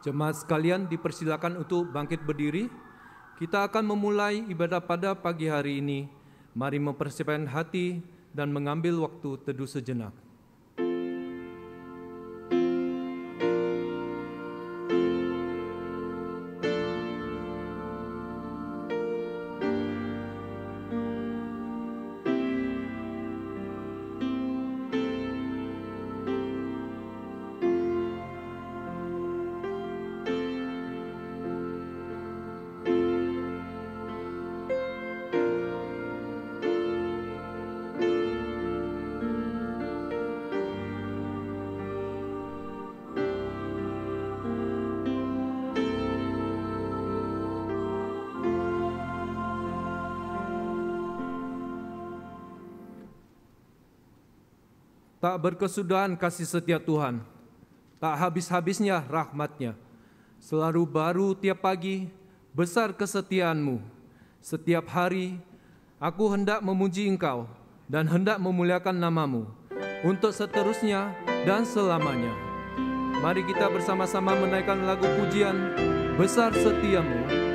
Jemaat sekalian dipersilakan untuk bangkit berdiri. Kita akan memulai ibadah pada pagi hari ini. Mari mempersiapkan hati dan mengambil waktu teduh sejenak. Tak berkesudahan kasih setia Tuhan, tak habis-habisnya rahmat-Nya. Selalu baru tiap pagi, besar kesetiaan-Mu. Setiap hari, aku hendak memuji Engkau dan hendak memuliakan nama-Mu untuk seterusnya dan selamanya. Mari kita bersama-sama menaikkan lagu pujian, Besar Setia-Mu.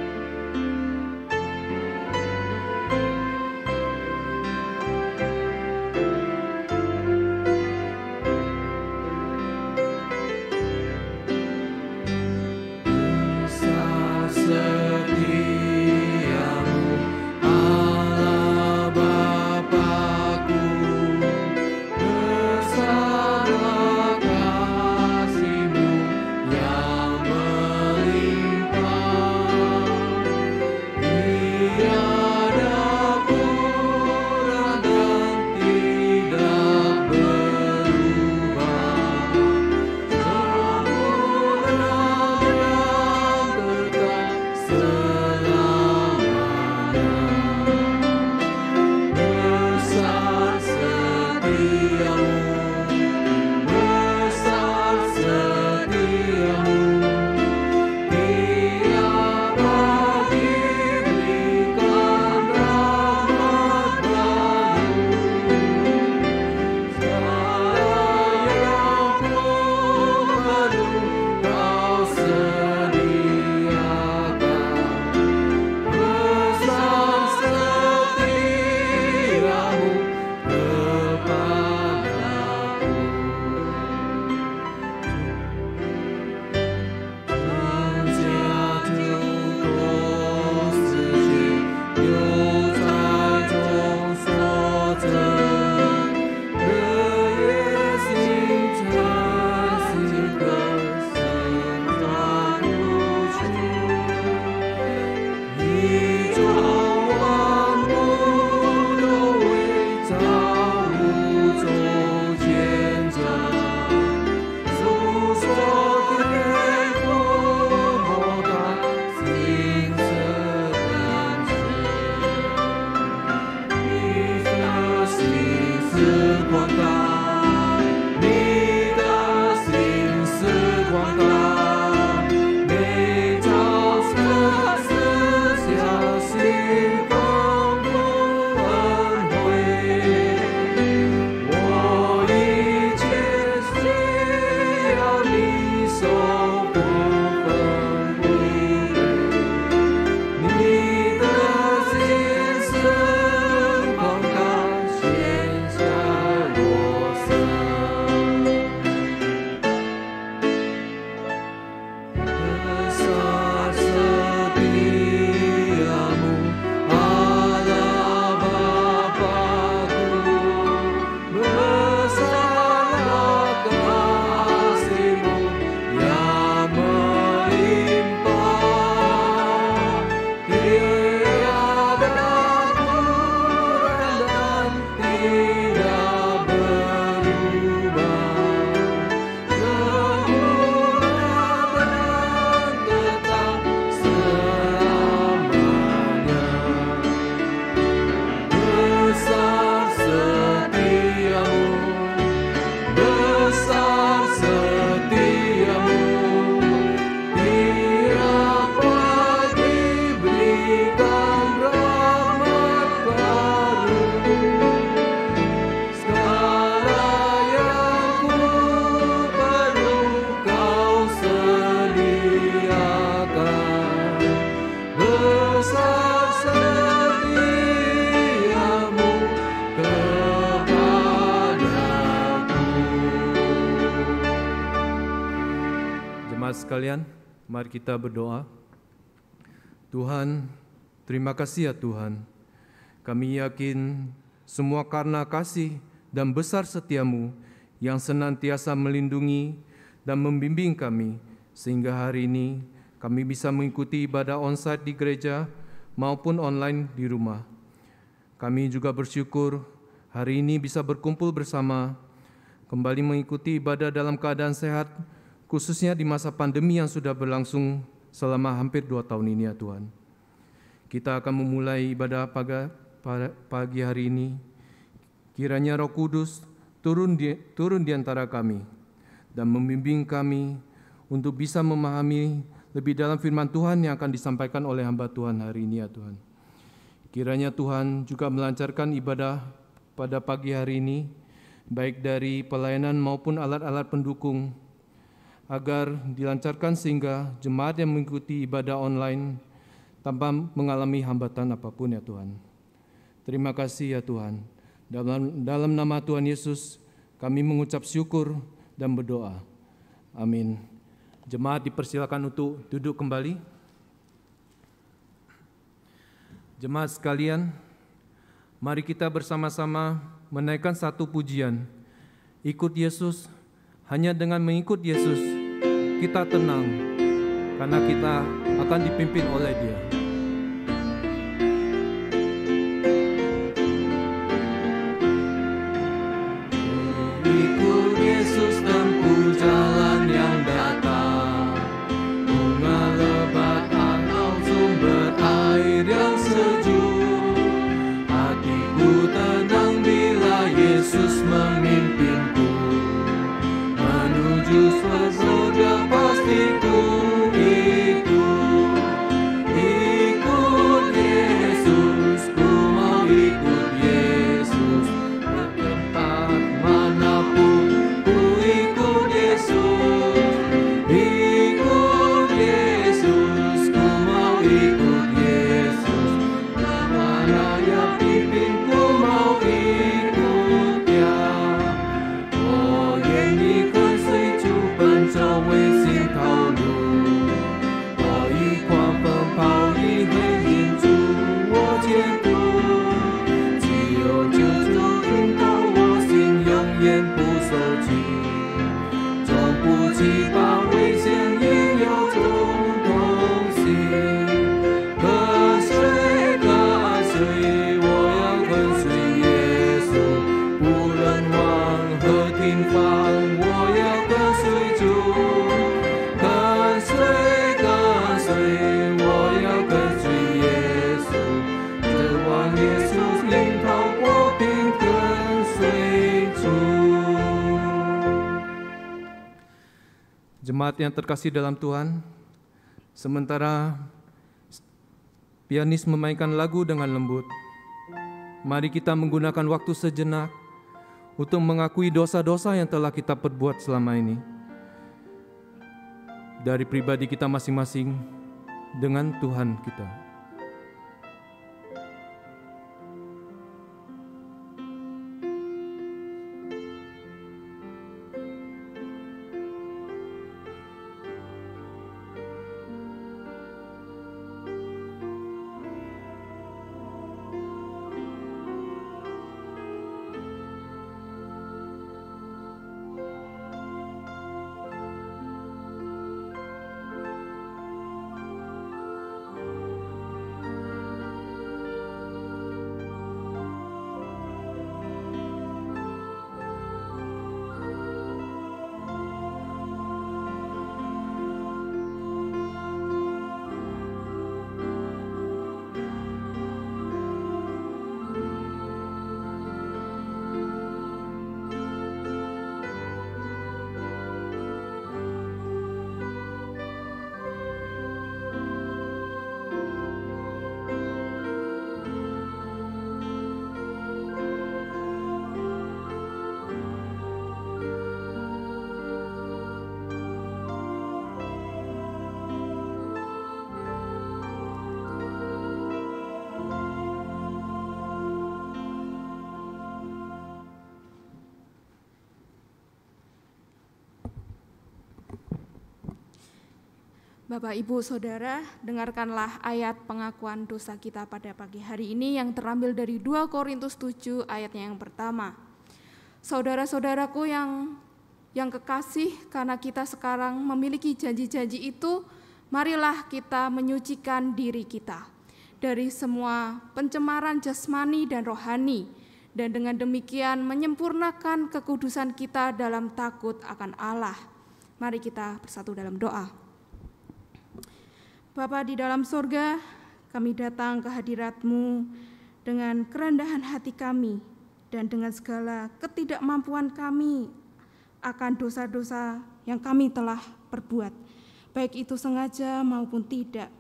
Yang melimpah Jemaat sekalian, mari kita berdoa. Tuhan, terima kasih ya Tuhan. Kami yakin semua karena kasih dan besar setiamu yang senantiasa melindungi dan membimbing kami, sehingga hari ini kami bisa mengikuti ibadah onsite di gereja maupun online di rumah. Kami juga bersyukur hari ini bisa berkumpul bersama, kembali mengikuti ibadah dalam keadaan sehat, khususnya di masa pandemi yang sudah berlangsung selama hampir 2 tahun ini ya Tuhan. Kita akan memulai ibadah pagi hari ini. Kiranya Roh Kudus turun di antara kami dan membimbing kami untuk bisa memahami lebih dalam firman Tuhan yang akan disampaikan oleh hamba Tuhan hari ini ya Tuhan. Kiranya Tuhan juga melancarkan ibadah pada pagi hari ini, baik dari pelayanan maupun alat-alat pendukung, agar dilancarkan sehingga jemaat yang mengikuti ibadah online tanpa mengalami hambatan apapun ya Tuhan. Terima kasih ya Tuhan. Dalam nama Tuhan Yesus kami mengucap syukur dan berdoa. Amin. Jemaat dipersilakan untuk duduk kembali. Jemaat sekalian, mari kita bersama-sama menaikkan satu pujian. Ikut Yesus, hanya dengan mengikut Yesus kita tenang, karena kita akan dipimpin oleh Dia. Ikut Yesus tempuh jalan yang datang, bunga lebat atau sumber air yang sejuk. Hatiku tenang bila Yesus memimpinku menuju surga, pasti ku ikut. Ikut Yesus, ku mau ikut Yesus. Ke tempat manapun ku ikut Yesus. Ikut Yesus, ku mau ikut Yesus. Kemana Dia pimpin ku mau ikut Dia. 我愿意跟随主奔走为心道路，我以狂奔跑以黑引住我前途，只有救主引导我心永远不受惧，从不惧怕危险应有中同行，跟随我要跟随耶稣，不论往何地方，我要跟随主，跟随，我要跟随耶稣，指望耶稣引导我并跟随主。Jemaat yang terkasih dalam Tuhan, sementara pianis memainkan lagu dengan lembut, mari kita menggunakan waktu sejenak untuk mengakui dosa-dosa yang telah kita perbuat selama ini dari pribadi kita masing-masing dengan Tuhan kita. Bapak, Ibu, Saudara, dengarkanlah ayat pengakuan dosa kita pada pagi hari ini yang terambil dari 2 Korintus 7 ayatnya yang pertama. Saudara-saudaraku yang kekasih, karena kita sekarang memiliki janji-janji itu, marilah kita menyucikan diri kita dari semua pencemaran jasmani dan rohani, dan dengan demikian menyempurnakan kekudusan kita dalam takut akan Allah. Mari kita bersatu dalam doa. Bapa di dalam sorga, kami datang ke hadirat-Mu dengan kerendahan hati kami dan dengan segala ketidakmampuan kami akan dosa-dosa yang kami telah perbuat, baik itu sengaja maupun tidak.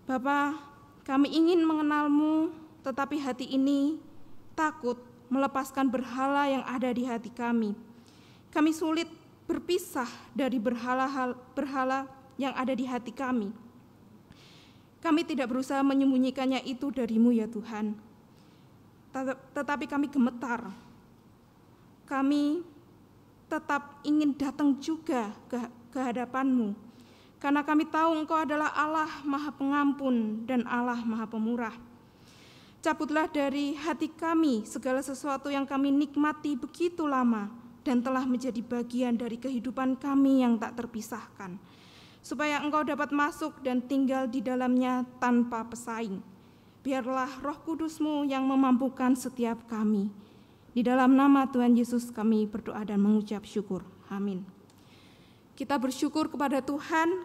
Bapa, kami ingin mengenal-Mu, tetapi hati ini takut melepaskan berhala yang ada di hati kami. Kami sulit berpisah dari berhala yang ada di hati kami. Kami tidak berusaha menyembunyikannya itu dari-Mu ya Tuhan, tetapi kami gemetar. Kami tetap ingin datang juga ke hadapan-Mu, karena kami tahu Engkau adalah Allah Maha Pengampun dan Allah Maha Pemurah. Cabutlah dari hati kami segala sesuatu yang kami nikmati begitu lama dan telah menjadi bagian dari kehidupan kami yang tak terpisahkan, supaya Engkau dapat masuk dan tinggal di dalamnya tanpa pesaing. Biarlah Roh Kudus-Mu yang memampukan setiap kami. Di dalam nama Tuhan Yesus kami berdoa dan mengucap syukur. Amin. Kita bersyukur kepada Tuhan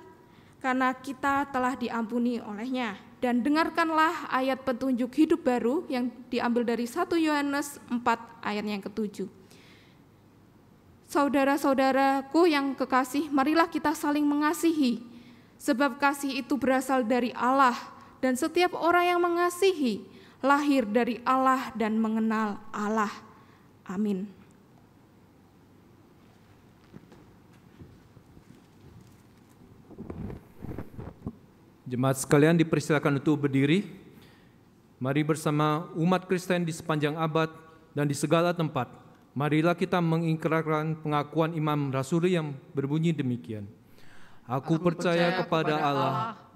karena kita telah diampuni oleh-Nya. Dan dengarkanlah ayat petunjuk hidup baru yang diambil dari 1 Yohanes 4 ayat yang ke-7. Saudara-saudaraku yang kekasih, marilah kita saling mengasihi, sebab kasih itu berasal dari Allah, dan setiap orang yang mengasihi lahir dari Allah dan mengenal Allah. Amin. Jemaat sekalian dipersilakan untuk berdiri. Mari bersama umat Kristen di sepanjang abad dan di segala tempat, marilah kita mengikrarkan pengakuan Imam Rasuli yang berbunyi demikian. Aku percaya kepada Allah,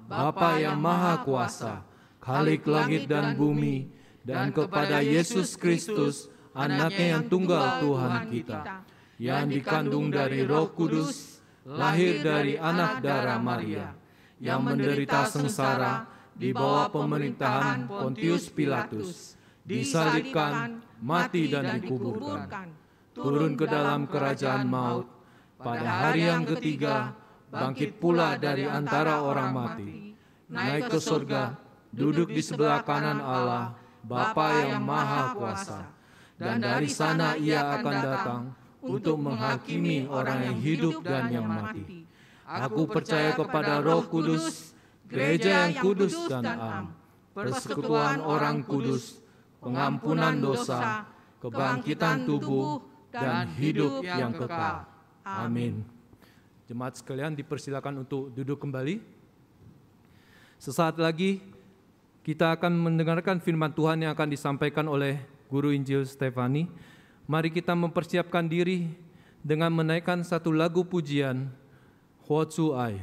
Bapa yang Maha Kuasa, Khalik langit dan bumi, dan kepada Yesus Kristus, Anaknya yang tunggal Tuhan kita, yang dikandung dari Roh Kudus, lahir dari anak darah Maria, yang menderita sengsara di bawah pemerintahan Pontius Pilatus, disalibkan, mati dan dikuburkan, turun ke dalam kerajaan maut, pada hari yang ketiga bangkit pula dari antara orang mati, naik ke surga, duduk di sebelah kanan Allah, Bapa yang Maha Kuasa, dan dari sana Ia akan datang untuk menghakimi orang yang hidup dan yang mati. Aku percaya kepada Roh Kudus, gereja yang kudus dan am, persekutuan orang kudus, pengampunan dosa, kebangkitan tubuh, dan hidup yang kekal. Amin. Jemaat sekalian dipersilakan untuk duduk kembali. Sesaat lagi kita akan mendengarkan firman Tuhan yang akan disampaikan oleh Guru Injil Stefani. Mari kita mempersiapkan diri dengan menaikkan satu lagu pujian, Huozu Ai.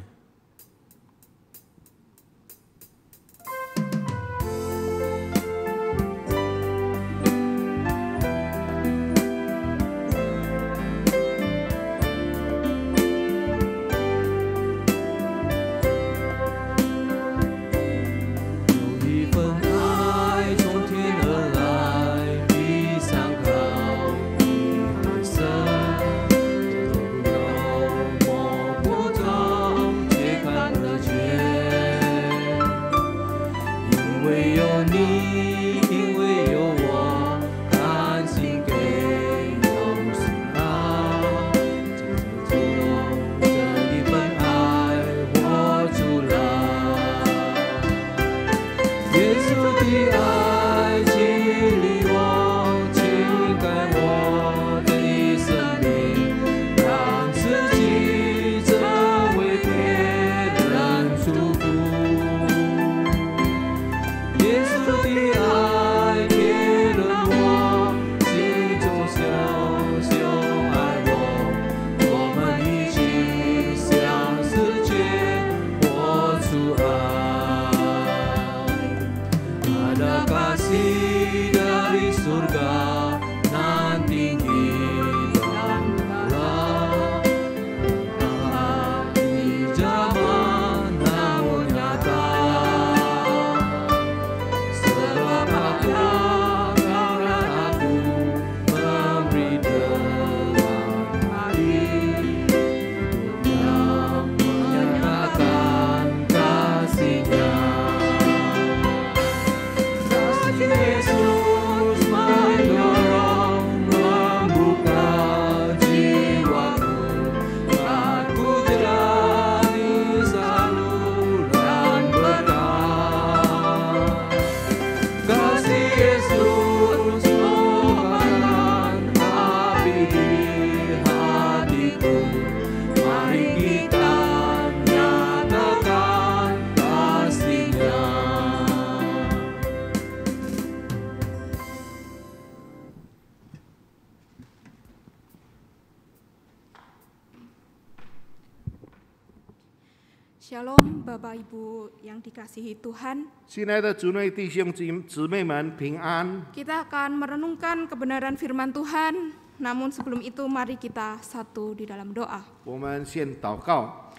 Shalom Bapak Ibu yang dikasihi Tuhan. 亲爱的主内弟兄姊妹们平安。 Kita akan merenungkan kebenaran firman Tuhan. Namun sebelum itu mari kita satu di dalam doa. 我们先祷告。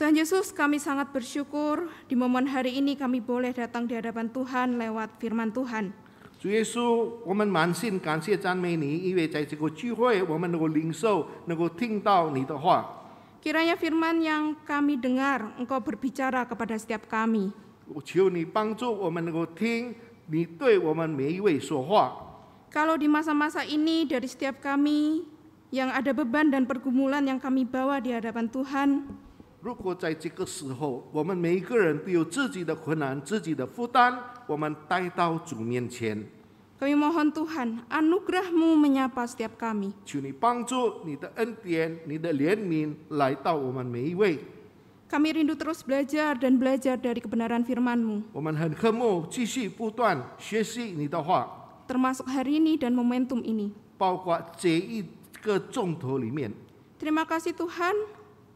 Tuhan Yesus, kami sangat bersyukur di momen hari ini kami boleh datang di hadapan Tuhan lewat firman Tuhan. 主耶稣，我们满心感谢赞美你，因为在这个聚会，我们能够领受，能够听到你的话。 Kiranya firman yang kami dengar, Engkau berbicara kepada setiap kami. 求你帮助我们能够听你对我们每一位说话。 Kalau di masa-masa ini dari setiap kami yang ada beban dan pergumulan yang kami bawa di hadapan Tuhan, 如果在这个时候，我们每一个人都有自己的困难、自己的负担，我们带到主面前， kami mohon Tuhan, anugerah-Mu menyapa setiap kami. 求你帮助你的恩典、你的怜悯来到我们每一位。 Kami rindu terus belajar dan belajar dari kebenaran firman-Mu, 我们很渴慕继续不断学习你的话， termasuk hari ini dan momentum ini. 包括这一个钟头里面。 Terima kasih Tuhan,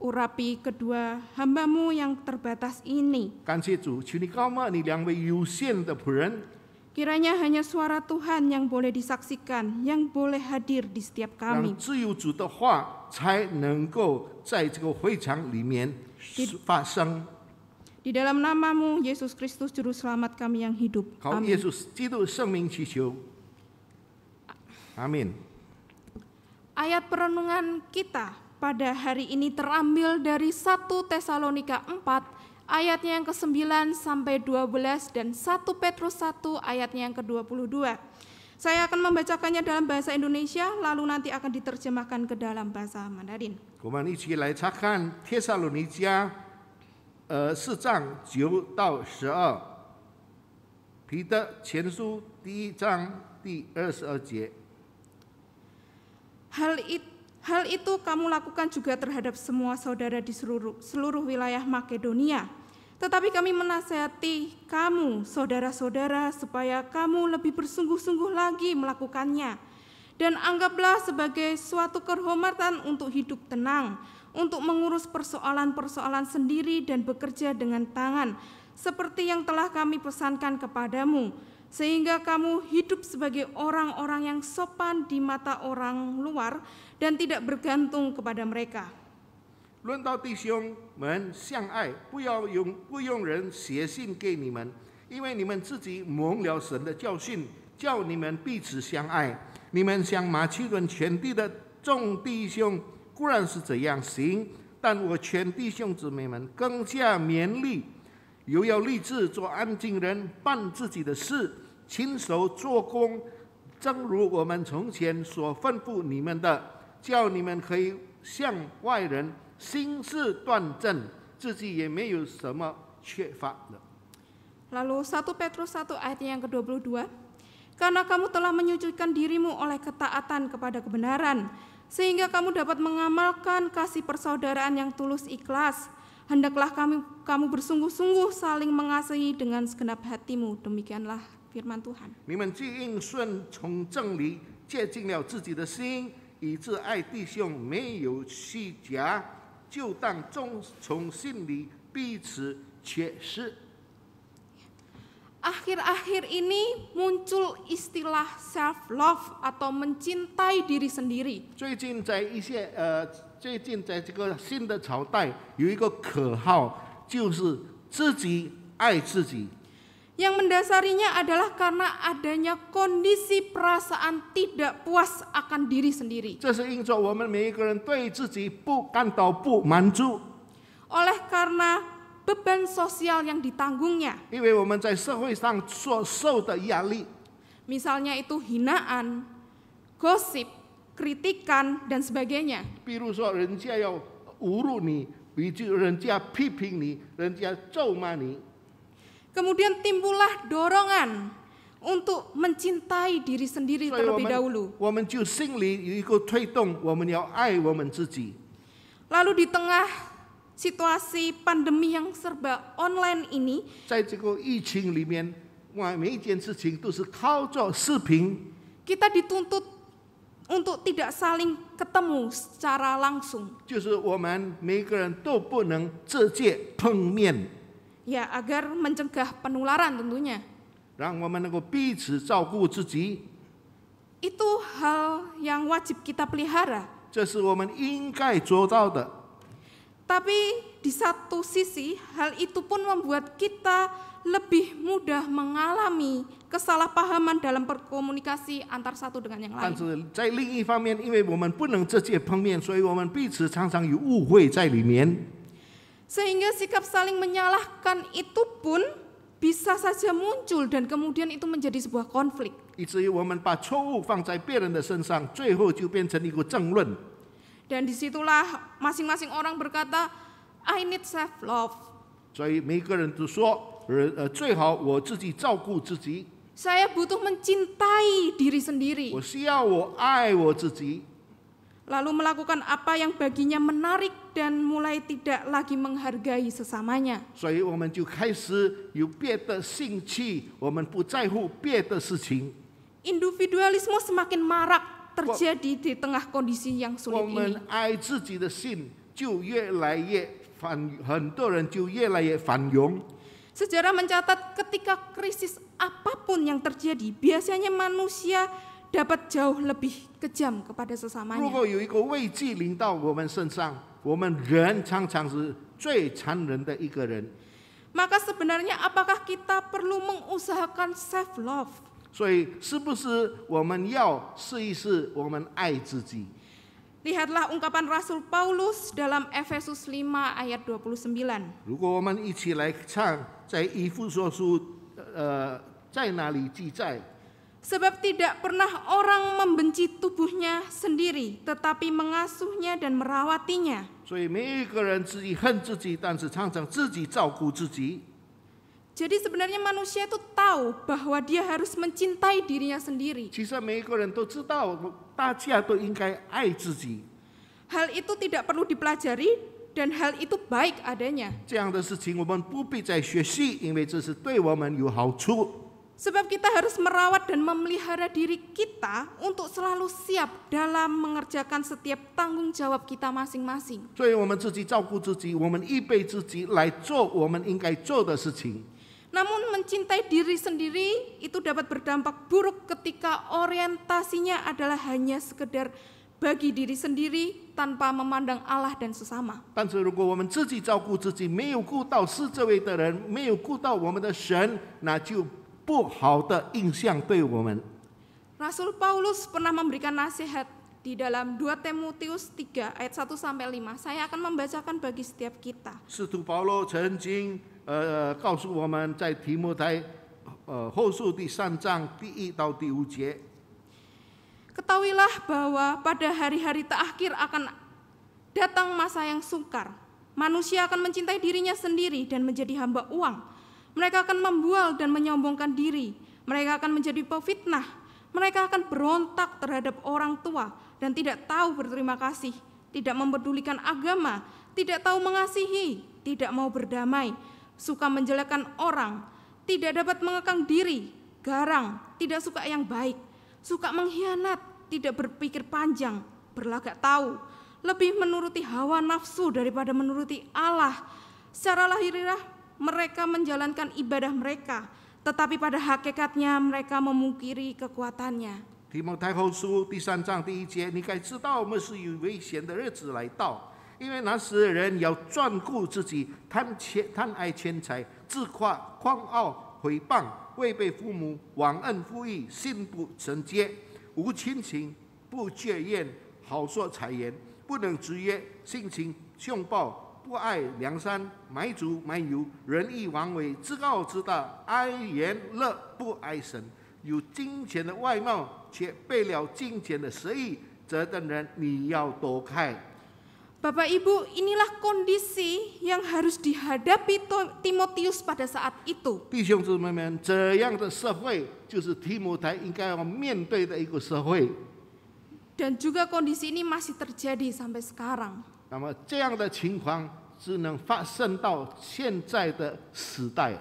urapi kedua hamba-Mu yang terbatas ini. 感谢主，求你高抹你两位有限的仆人， Kiranya hanya suara Tuhan yang boleh disaksikan, yang boleh hadir di setiap 让 kami. 自由主的话才能够在这个会场里面发生。 Di dalam nama-Mu, Yesus Kristus Juru Selamat kami yang hidup. 靠耶 Amin. 稣基督圣名祈求，阿门。 Ayat perenungan kita pada hari ini terambil dari 1 Tesalonika 4 ayatnya yang ke-9 sampai 12 dan 1 Petrus 1 ayatnya yang ke-22. Saya akan membacakannya dalam bahasa Indonesia lalu nanti akan diterjemahkan ke dalam bahasa Mandarin. 我们一起来查看帖撒罗尼迦4章9到12，彼得前书第1章第22节。 Hal itu kamu lakukan juga terhadap semua saudara di seluruh wilayah Makedonia. Tetapi kami menasihati kamu, saudara-saudara, supaya kamu lebih bersungguh-sungguh lagi melakukannya. Dan anggaplah sebagai suatu kehormatan untuk hidup tenang, untuk mengurus persoalan-persoalan sendiri dan bekerja dengan tangan, seperti yang telah kami pesankan kepadamu, sehingga kamu hidup sebagai orang-orang yang sopan di mata orang luar dan tidak bergantung kepada mereka. 论到弟兄们相爱，不用人写信给你们，因为你们自己蒙了神的教训，叫你们彼此相爱。你们向马其顿全地的众弟兄固然是这样行，但我劝弟兄姊妹们更加勉励，又要立志做安静人，办自己的事，亲手做工，正如我们从前所吩咐你们的，叫你们可以向外人心事端正，自己也没有什么缺乏的。 Lalu 1 Petrus 1 ayatnya yang ke-22, karena kamu telah menyucikan dirimu oleh ketaatan kepada kebenaran, sehingga kamu dapat mengamalkan kasih persaudaraan yang tulus ikhlas. Hendaklah kamu bersungguh-sungguh saling mengasihi dengan segenap hatimu. Demikianlah firman Tuhan. 你们既应顺从正理洁净了自己的心，以致爱弟兄没有虚假，就当从心里彼此确实。 Akhir-akhir ini muncul istilah self love atau mencintai diri sendiri. 最近在这个新的朝代有一个口号，就是自己爱自己。 Yang mendasarinya adalah karena adanya kondisi perasaan tidak puas akan diri sendiri. 这是因着我们每一个人对自己感到不满足， Oleh karena beban sosial yang ditanggungnya. 因为我们在社会上所受的压力， Misalnya itu hinaan, gosip, kritikan, dan sebagainya. 比如说人家要侮辱你，比如人家批评你，人家咒骂你， Kemudian timbullah dorongan untuk mencintai diri sendiri 所以 terlebih dahulu. 我们就心里有一个推动，我们要爱我们自己。 Lalu di tengah situasi pandemi yang serba online ini, 在这个疫情里面，每一件事情都是靠着视频， kita dituntut untuk tidak saling ketemu secara langsung. 就是我们每个人都不能直接碰面， Ya, agar mencegah penularan tentunya. 让我们能够彼此照顾自己， Itu hal yang wajib kita pelihara. 这是我们应该做到的。 Tapi di satu sisi, hal itu pun membuat kita lebih mudah mengalami kesalahpahaman dalam berkomunikasi antar satu dengan yang 但 lain. 是在另一方面，因为我们不能直接碰面，所以我们彼此常常有误会在里面。 Sehingga sikap saling menyalahkan itu pun bisa saja muncul dan kemudian itu menjadi sebuah konflik. 以至于我们把错误放在别人的身上，最后就变成一个争论。 Dan disitulah masing-masing orang berkata, I need self-love. 所以每个人都说，最好我自己照顾自己， Saya butuh mencintai diri sendiri. 我需要我爱我自己， Lalu melakukan apa yang baginya menarik dan mulai tidak lagi menghargai sesamanya. 所以我们就开始有别的兴趣，我们不在乎别的事情。 Individualisme semakin marak terjadi di tengah kondisi yang 我 sulit 们 ini. 爱自己的心就越来越很多人就越来越反勇。 Sejarah mencatat ketika krisis apapun yang terjadi, biasanya manusia dapat jauh lebih kejam kepada 如 sesamanya. 果有一个危机临到我们身上，我们人常常是最残忍的一个人。 Maka sebenarnya apakah kita perlu mengusahakan self-love? 所以，是不是我们要试一试我们爱自己？ Lihatlah ungkapan Rasul Paulus dalam Efesus 5 ayat 29. 如果我们一起来唱，在以弗所书，在哪里记载？ Sebab tidak pernah orang membenci tubuhnya sendiri, tetapi mengasuhnya dan merawatinya. 所以每一个人自己恨自己，但是常常自己照顾自己。 Jadi sebenarnya manusia itu tahu bahwa dia harus mencintai dirinya sendiri. 其实每一个人都知道，大家都应该爱自己。 Hal itu tidak perlu dipelajari dan hal itu baik adanya. 这样的事情我们不必再学习，因为这是对我们有好处。 Sebab kita harus merawat dan memelihara diri kita untuk selalu siap dalam mengerjakan setiap tanggung jawab kita masing-masing. 所以我们自己照顾自己，我们预备自己来做我们应该做的事情。 Namun mencintai diri sendiri itu dapat berdampak buruk ketika orientasinya adalah hanya sekedar bagi diri sendiri tanpa memandang Allah dan sesama. 但是如果我们自己照顾自己，没有顾到四周围的人，没有顾到我们的神，那就不好的印象对我们。 Rasul Paulus pernah memberikan nasihat di dalam 2 Timotius 3 ayat 1 sampai 5. Saya akan membacakan bagi setiap kita. 使徒保罗曾经告诉我们，在提摩太后书第3章第1到第5节。 Ketahuilah bahwa pada hari-hari terakhir akan datang masa yang sukar. Manusia akan mencintai dirinya sendiri dan menjadi hamba uang. Mereka akan membual dan menyombongkan diri. Mereka akan menjadi pefitnah. Mereka akan berontak terhadap orang tua dan tidak tahu berterima kasih, tidak mempedulikan agama, tidak tahu mengasihi, tidak mau berdamai, suka menjelekkan orang, tidak dapat mengekang diri, garang, tidak suka yang baik, suka mengkhianat, tidak berpikir panjang, berlagak tahu, lebih menuruti hawa nafsu daripada menuruti Allah. Secara lahiriah mereka menjalankan ibadah mereka, tetapi pada hakikatnya mereka memungkiri kekuatannya. 提摩太后书第3章第1节，你该知道我们是有危险的日子来到，因为那时人要专顾自己，贪爱钱财，自夸、狂傲、毁谤，违背父母，忘恩负义，心不纯洁，无亲情，不结怨，好说谄言，不能制约，性情凶暴，不爱良善，买主买友，任意妄为，自高自大，爱言乐，不爱神，有金钱的外貌，却背了金钱的实意，这等人你要躲开。 Bapak Ibu, inilah kondisi yang harus dihadapi Timotius pada saat itu. 弟兄姊妹们，这样的社会就是提摩太应该要面对的一个社会。 Dan juga kondisi ini masih terjadi sampai sekarang. 那么这样的情况只能发生到现在的时代。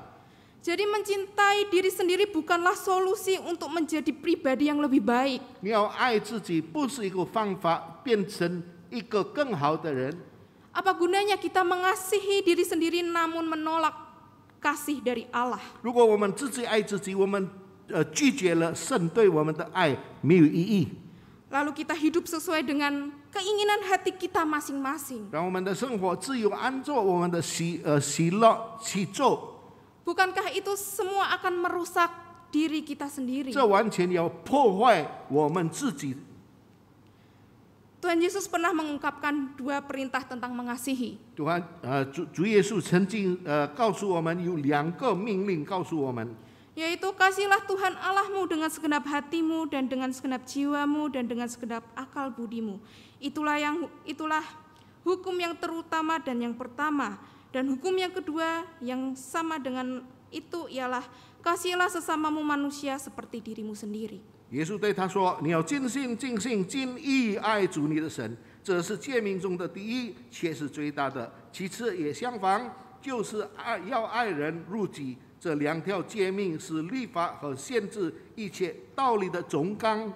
Jadi mencintai diri sendiri bukanlah solusi untuk menjadi pribadi yang lebih baik. 你要爱自己，不是一个方法变成一个更好的人。 Apa gunanya kita mengasihi diri sendiri namun menolak kasih dari Allah? 如果我们自己爱自己，我们拒绝了神对我们的爱，没有意义。 Lalu kita hidup sesuai dengan keinginan hati kita masing-masing. 让我们的生活只有按照我们的喜乐去做， Bukankah itu semua akan merusak diri kita sendiri? 这完全要破坏我们自己。 Tuhan Yesus pernah mengungkapkan 2 perintah tentang mengasihi. 主耶稣曾经告诉我们有2个命令告诉我们， Yaitu kasihlah Tuhan Allahmu dengan segenap hatimu dan dengan segenap jiwamu dan dengan segenap akal budimu. Itulah hukum yang terutama dan yang pertama. Dan hukum yang kedua yang sama dengan itu ialah kasihilah sesamamu manusia seperti dirimu sendiri. 耶稣对他说：“你要尽心、尽性、尽意爱主你的神，这是诫命中的第一，却是最大的。其次也相仿，就是要爱人如己。这2条诫命是律法和限制一切道理的总纲。”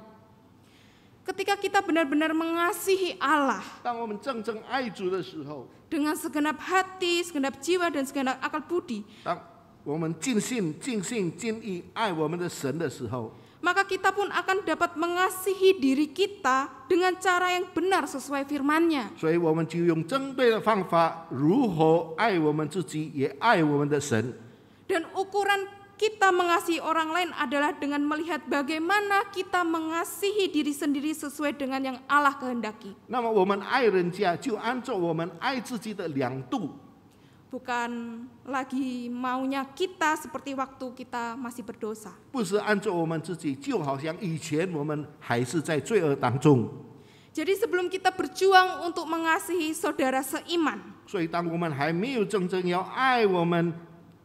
Ketika kita benar-benar mengasihi Allah 当我们真正爱主的时候， dengan segenap hati, segenap jiwa, dan segenap akal budi, 当我们尽心、尽性、尽意爱我们的神的时候， maka kita pun akan dapat mengasihi diri kita dengan cara yang benar sesuai firman-Nya. 所以我们就用正对的方法，如何爱我们自己，也爱我们的神。 Dan ukuran kita mengasihi orang lain adalah dengan melihat bagaimana kita mengasihi diri sendiri sesuai dengan yang Allah kehendaki. 那么我们爱人家，就按照我们爱自己的量度。 Bukan lagi maunya kita seperti waktu kita masih berdosa. 不是按照我们自己，就好像以前我们还是在罪恶当中。 Jadi sebelum kita berjuang untuk mengasihi saudara seiman, 所以当我们还没有真正要爱我们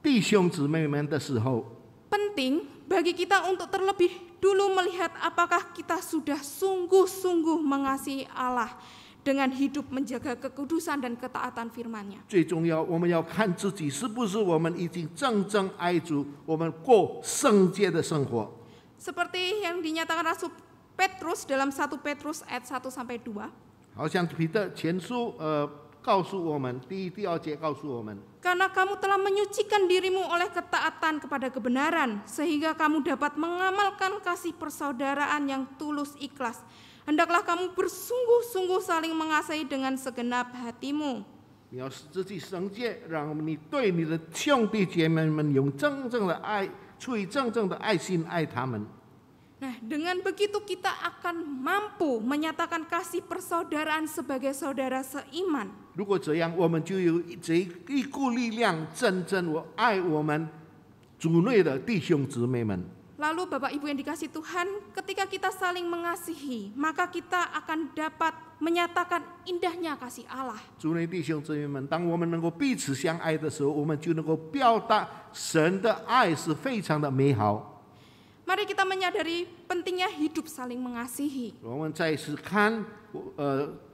弟兄姊妹们的时候， penting bagi kita untuk terlebih dulu melihat apakah kita sudah sungguh-sungguh mengasihi Allah dengan hidup menjaga kekudusan dan ketaatan firman-Nya. 最重要，我们要看自己是不是我们已经真正爱主，我们过圣洁的生活。 Seperti yang dinyatakan Rasul Petrus dalam 1 Petrus ayat 1 sampai 2. 好像彼得前书告诉我们，第2节告诉我们， Karena kamu telah menyucikan dirimu oleh ketaatan kepada kebenaran, sehingga kamu dapat mengamalkan kasih persaudaraan yang tulus ikhlas. Hendaklah kamu bersungguh-sungguh saling mengasihi dengan segenap hatimu. 你要使自己圣洁，让你对你的兄弟姐妹们用真正的爱，出于真正的爱心爱他们。 Nah, dengan begitu kita akan mampu menyatakan kasih persaudaraan sebagai saudara seiman. 如果这样，我们就有这一股力量，真正爱我们主内的弟兄姊妹们。 Lalu Bapak Ibu yang dikasihi Tuhan, ketika kita saling mengasihi, maka kita akan dapat menyatakan indahnya kasih Allah. 主内弟兄姊妹们，当我们能够彼此相爱的时候，我们就能够表达神的爱是非常的美好。 Mari kita menyadari pentingnya hidup saling mengasihi. 我们再次看，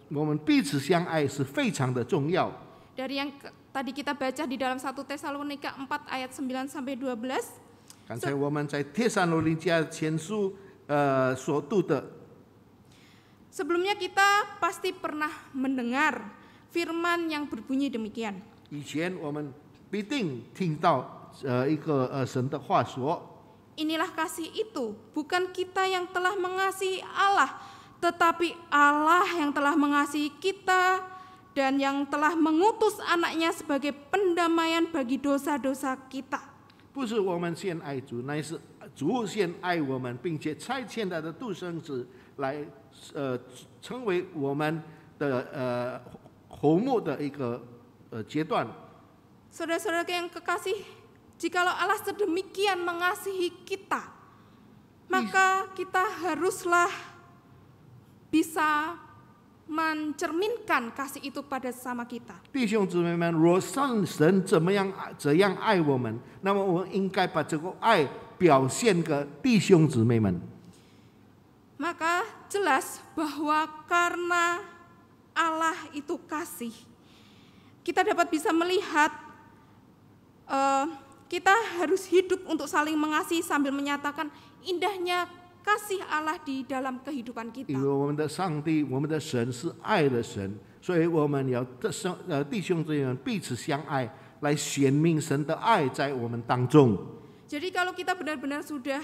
我们彼此相爱是非常的重要。 Dari yang tadi kita baca di dalam 1 Tesalonika 4 ayat 9 sampai 12. 刚才我们在帖撒罗尼迦前书所读的， Sebelumnya kita pasti pernah mendengar firman yang berbunyi demikian. 以前我们必定听到一个神的话说。 Inilah kasih itu, bukan kita yang telah mengasihi Allah, tetapi Allah yang telah mengasihi kita dan yang telah mengutus anaknya sebagai pendamaian bagi dosa-dosa kita. 不是我们先爱主，乃是主先爱我们，并且差遣他的独生子来成为我们的和睦的一个阶段。 Saudara-saudara yang kekasih, jikalau Allah sedemikian mengasihi kita, maka kita haruslah bisa mencerminkan kasih itu pada sesama kita. 弟兄姊妹们，若神这样爱我们，那么我们应该把这个爱表现给弟兄姊妹们。 Maka jelas bahwa karena Allah itu kasih, kita dapat bisa melihat kita harus hidup untuk saling mengasihi sambil menyatakan indahnya kasih Allah di dalam kehidupan kita. 因为我们的上帝，我们的神是爱的神，所以我们要弟兄姊妹们彼此相爱，来显明神的爱在我们当中。 Jadi kalau kita benar-benar sudah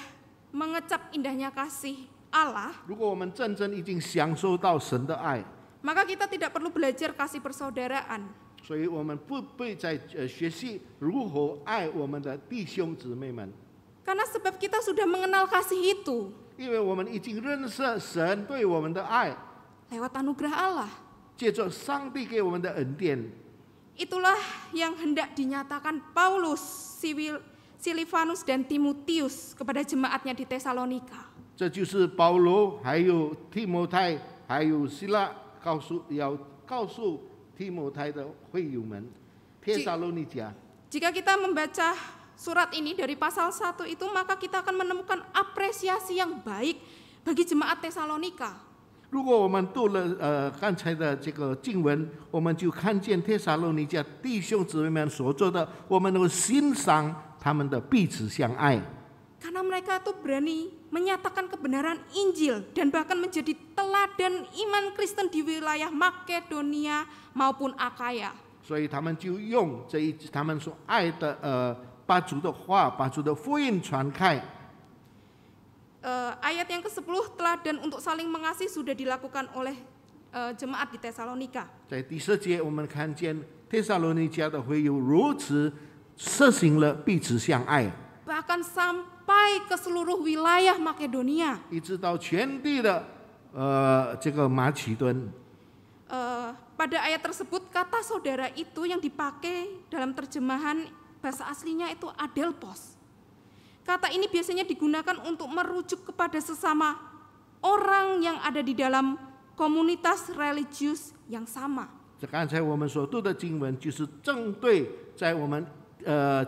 mengecap indahnya kasih Allah, 如果我们真正已经享受到神的爱， maka kita tidak perlu belajar kasih persaudaraan. 所以我们不必再学习如何爱我们的弟兄姊妹们， Karena sebab kita sudah mengenal kasih itu 因为我们已经认识神对我们的爱， lewat anugerah Allah. 借着上帝给我们的恩典。 Itulah yang hendak dinyatakan Paulus, Silvanus dan Timotius kepada jemaatnya di Tesalonika. 这就是保罗还有提摩太还有希拉要告诉提摩太的会友们，帖撒罗尼迦。 Jika kita membaca surat ini dari pasal 1 itu, maka kita akan menemukan apresiasi yang baik bagi jemaat Tesalonika. 如果我们读了刚才的这个经文，我们就看见帖撒罗尼迦弟兄姊妹们所做的，我们能够欣赏他们的彼此相爱。 Karena mereka tuh berani menyatakan kebenaran Injil dan bahkan menjadi teladan iman Kristen di wilayah Makedonia maupun Akaya. 所以他们就用他们所爱的把主的话、把主的福音传开。 Ayat yang ke-10, teladan untuk saling mengasihi sudah dilakukan oleh jemaat di Tesalonika. 在第10节，我们看见帖撒罗尼迦的会友如此实行了彼此相爱， Bahkan sampai ke seluruh wilayah Makedonia. 一直到全地的这个马其顿。 Pada ayat tersebut kata saudara itu yang dipakai dalam terjemahan bahasa aslinya itu adelpos. Kata ini biasanya digunakan untuk merujuk kepada sesama orang yang ada di dalam komunitas religius yang sama. 刚才我们所读的经文，就是针对在我们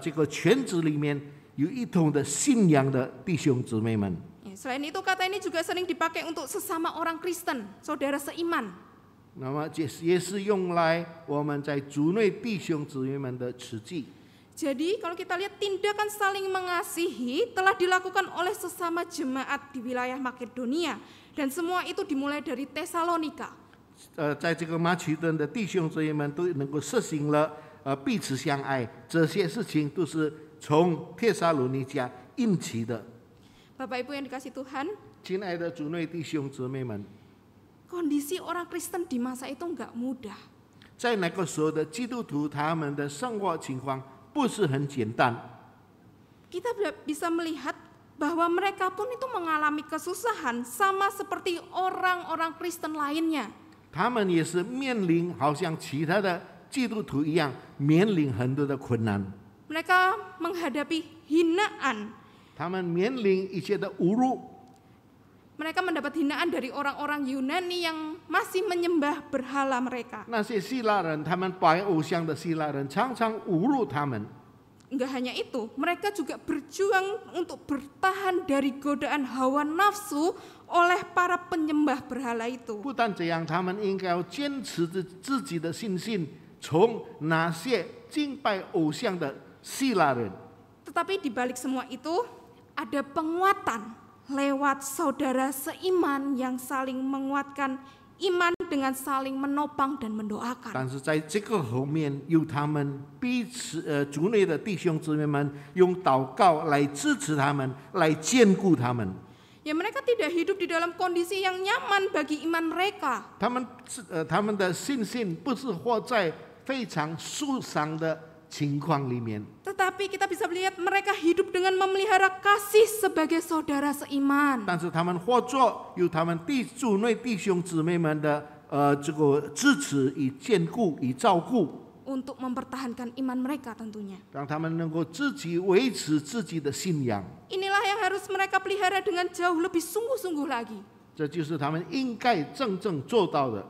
这个圈子里面有一同的信仰的弟兄姊妹们。 Selain itu kata ini juga sering dipakai untuk sesama orang Kristen, saudara seiman. 那么也是用来我们在主内弟兄姊妹们的词句。 Jadi kalau kita lihat tindakan saling mengasihi telah dilakukan oleh sesama jemaat di wilayah Makedonia dan semua itu dimulai dari Tesalonika. 在这个马其顿的弟兄姊妹们都能够实行了彼此相爱，这些事情都是从帖撒罗尼迦引起的。 Bapak Ibu yang dikasih Tuhan, 亲爱的主内弟兄姊妹们， kondisi orang Kristen di masa itu enggak mudah. 在那个时候的基督徒，他们的生活情况不是很简单。 Kita bisa melihat bahwa mereka pun itu mengalami kesusahan sama seperti orang-orang Kristen lainnya. 他们也是面临好像其他的基督徒一样，面临很多的困难。 Mereka menghadapi hinaan. 他们面临一些的侮辱， Mereka mendapat hinaan dari orang-orang Yunani yang masih menyembah berhala mereka. 那些希腊人，他们拜偶像的希腊人常常侮辱他们。 Enggak hanya itu, mereka juga berjuang untuk bertahan dari godaan hawa nafsu oleh para penyembah berhala itu. 不但这样，他们应该要坚持着自己的信心，从那些敬拜偶像的希腊人。 Tetapi di balik semua itu ada penguatan lewat saudara seiman yang saling menguatkan iman dengan saling menopang dan mendoakan. 但是在这个后面，有他们彼此族内的弟兄姊妹们用祷告来支持他们，来坚固他们。 Ya mereka tidak hidup di dalam kondisi yang nyaman bagi iman mereka. 他们的信心不是活在非常舒畅的情况里面， Tetapi kita bisa melihat mereka hidup dengan memelihara kasih sebagai saudara seiman. 但是他们活着有他们族内弟兄姊妹们的这个支持与坚固与照顾， Untuk mempertahankan iman mereka tentunya. 让他们能够自己维持自己的信仰。 Inilah yang harus mereka pelihara dengan jauh lebih sungguh-sungguh lagi. 这就是他们应该真正做到的。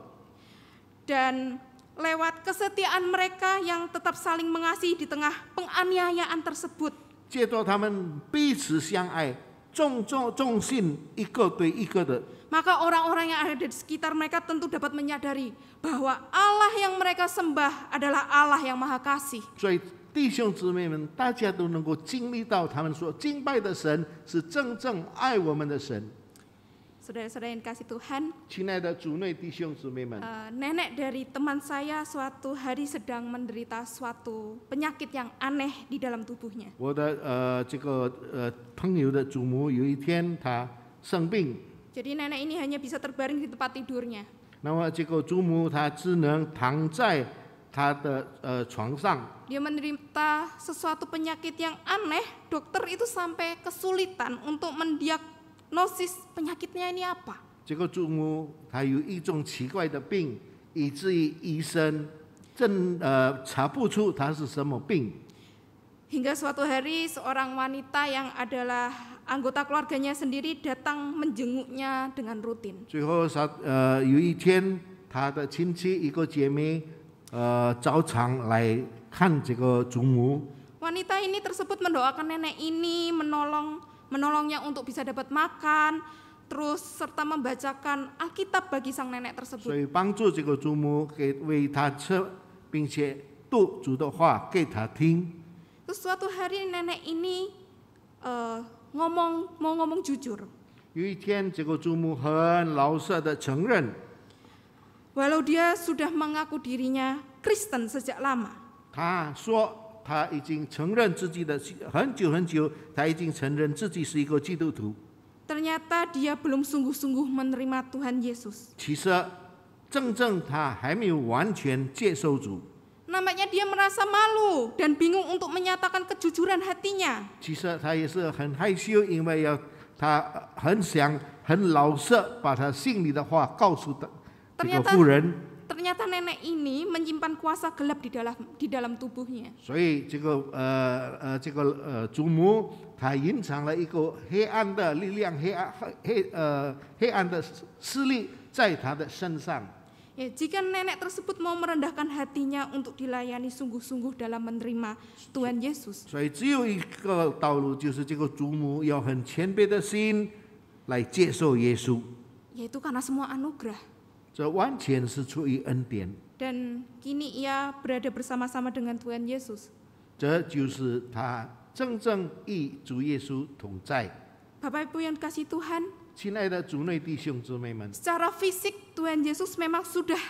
Dan lewat kesetiaan mereka yang tetap saling mengasihi di tengah penganiayaan tersebut. 借着他们彼此相爱，忠信一个对一个的， Maka orang-orang yang ada di sekitar mereka tentu dapat menyadari bahwa Allah yang mereka sembah adalah Allah yang Maha Kasih. 所以弟兄姊妹们，大家都能够经历到他们所敬拜的神是真正爱我们的神。 Saudara-saudara yang kasih Tuhan, 亲爱的主内弟兄姊妹们， nenek dari teman saya suatu hari sedang menderita suatu penyakit yang aneh di dalam tubuhnya. 我的这个朋友的祖母有一天她生病， Jadi nenek ini hanya bisa terbaring di tempat tidurnya. 那么这个祖母她只能躺在她的床上。 Dia menderita sesuatu penyakit yang aneh, dokter itu sampai kesulitan untuk mendiagnosis penyakitnya ini apa. 这个祖母她有一种奇怪的病，以至于医生查不出她是什么病。 Hingga suatu hari seorang wanita yang adalah anggota keluarganya sendiri datang menjenguknya dengan rutin. 最后有一天，她的亲戚一个姐妹照常来看这个祖母。 Wanita ini tersebut mendoakan nenek ini, menolongnya untuk bisa dapat makan, terus serta membacakan Alkitab bagi sang nenek 所 tersebut. 以帮助这个祖母为她吃，并且读主的话给她听。 Terus suatu hari nenek ini mau ngomong jujur. 有一天，这个祖母很老实的承认， Walau dia sudah mengaku dirinya Kristen sejak lama. 她说她已经承认自己的很久，她已经承认自己是一个基督徒。 Ternyata dia belum sungguh-sungguh menerima Tuhan Yesus. 其实，真正她还没有完全接受主。 Nampaknya dia merasa malu dan bingung untuk menyatakan kejujuran hatinya. 其实她也是很害羞，因为她很想很老实把她心里的话告诉这个妇人。 Ternyata nenek ini menyimpan kuasa gelap di dalam tubuhnya. 所以这个祖母她隐藏了一个黑暗的力量，黑暗的势力在她的身上。 Ya, jika nenek tersebut mau merendahkan hatinya untuk dilayani sungguh-sungguh dalam menerima Tuhan Yesus. 所以只有一个道路，就是这个祖母要很谦卑的心来接受耶稣。 Yaitu karena semua anugerah. 这完全是出于恩典。 Dan kini ia berada bersama-sama dengan Tuhan Yesus. 这就是他真正与主耶稣同在。 Bapak Ibu yang kasih Tuhan, 亲爱的主内弟兄姊妹们， secara fisik Tuhan Yesus memang sudah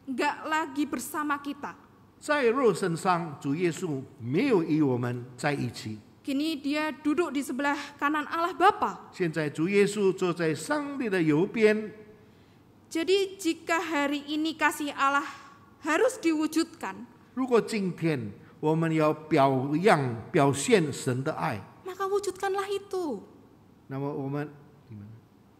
enggak lagi bersama kita. 在肉身上，主耶稣没有与我们在一起。 Kini dia duduk di sebelah kanan Allah Bapa. 现在主耶稣坐在上帝的右边。 Jadi jika hari ini kasih Allah harus diwujudkan, 如果今天我们要表现神的爱， maka wujudkanlah itu. 那么我们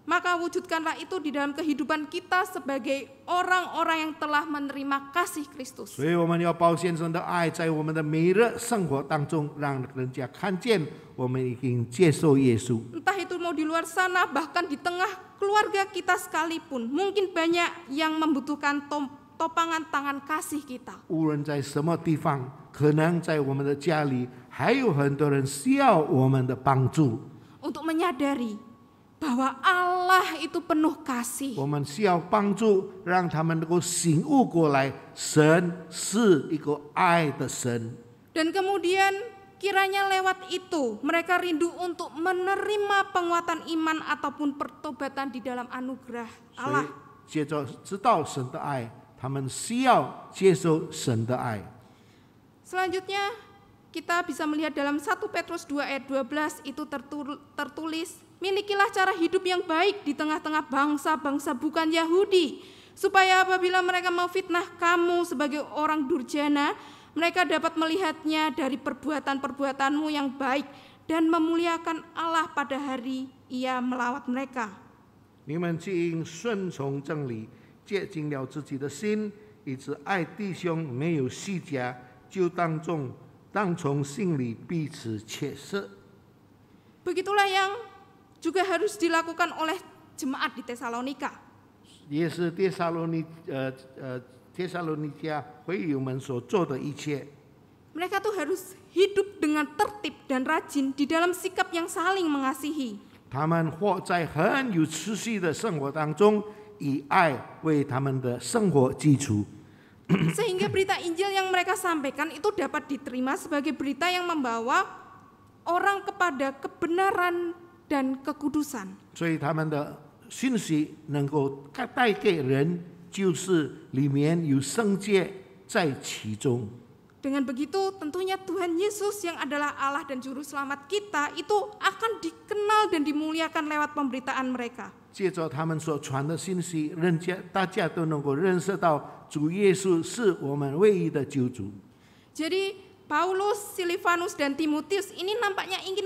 Maka wujudkanlah itu di dalam kehidupan kita sebagai orang-orang yang telah menerima kasih Kristus. 所以我们要表现神的爱，在我们的每日生活当中，让人家看见我们已经接受耶稣。 Entah itu mau di luar sana, bahkan di tengah keluarga kita sekalipun, mungkin banyak yang membutuhkan topangan tangan kasih kita. 无论在什么地方，可能在我们的家里，还有很多人需要我们的帮助。 Untuk menyadari bahwa Allah itu penuh kasih. 我们需要帮助，让他们能够醒悟过来，神是一个爱的神。 Dan kemudian kiranya lewat itu mereka rindu untuk menerima penguatan iman ataupun pertobatan di dalam anugerah 所以 Allah. 接着知道神的爱，他们需要接受神的爱。 Selanjutnya kita bisa melihat dalam 1 Petrus 2 ayat 12 itu tertulis, milikilah cara hidup yang baik di tengah-tengah bangsa-bangsa bukan Yahudi, supaya apabila mereka memfitnah kamu sebagai orang durjana, mereka dapat melihatnya dari perbuatan-perbuatanmu yang baik dan memuliakan Allah pada hari Ia melawat mereka. 你们既因顺从真理，洁净了自己的心，以致爱弟兄没有虚假，就当从心里彼此切实。 Begitulah yang juga harus dilakukan oleh jemaat di Tesalonika. 也是帖撒罗尼迦会友们所做的一切。 Mereka tuh harus hidup dengan tertib dan rajin di dalam sikap yang saling mengasihi. 他们活在很有秩序的生活当中，以爱为他们的生活基础。Sehingga berita Injil yang mereka sampaikan itu dapat diterima sebagai berita yang membawa orang kepada kebenaran dan kekudusan. 所以他们的信息能够带给人，就是里面有圣洁在其中。 Dengan begitu tentunya Tuhan Yesus yang adalah Allah dan Juru Selamat kita itu akan dikenal dan dimuliakan lewat pemberitaan mereka. 借着他们所传的信息，大家都能够认识到主耶稣是我们唯一的救主。 Jadi Paulus, Silvanus, dan Timotius ini nampaknya ingin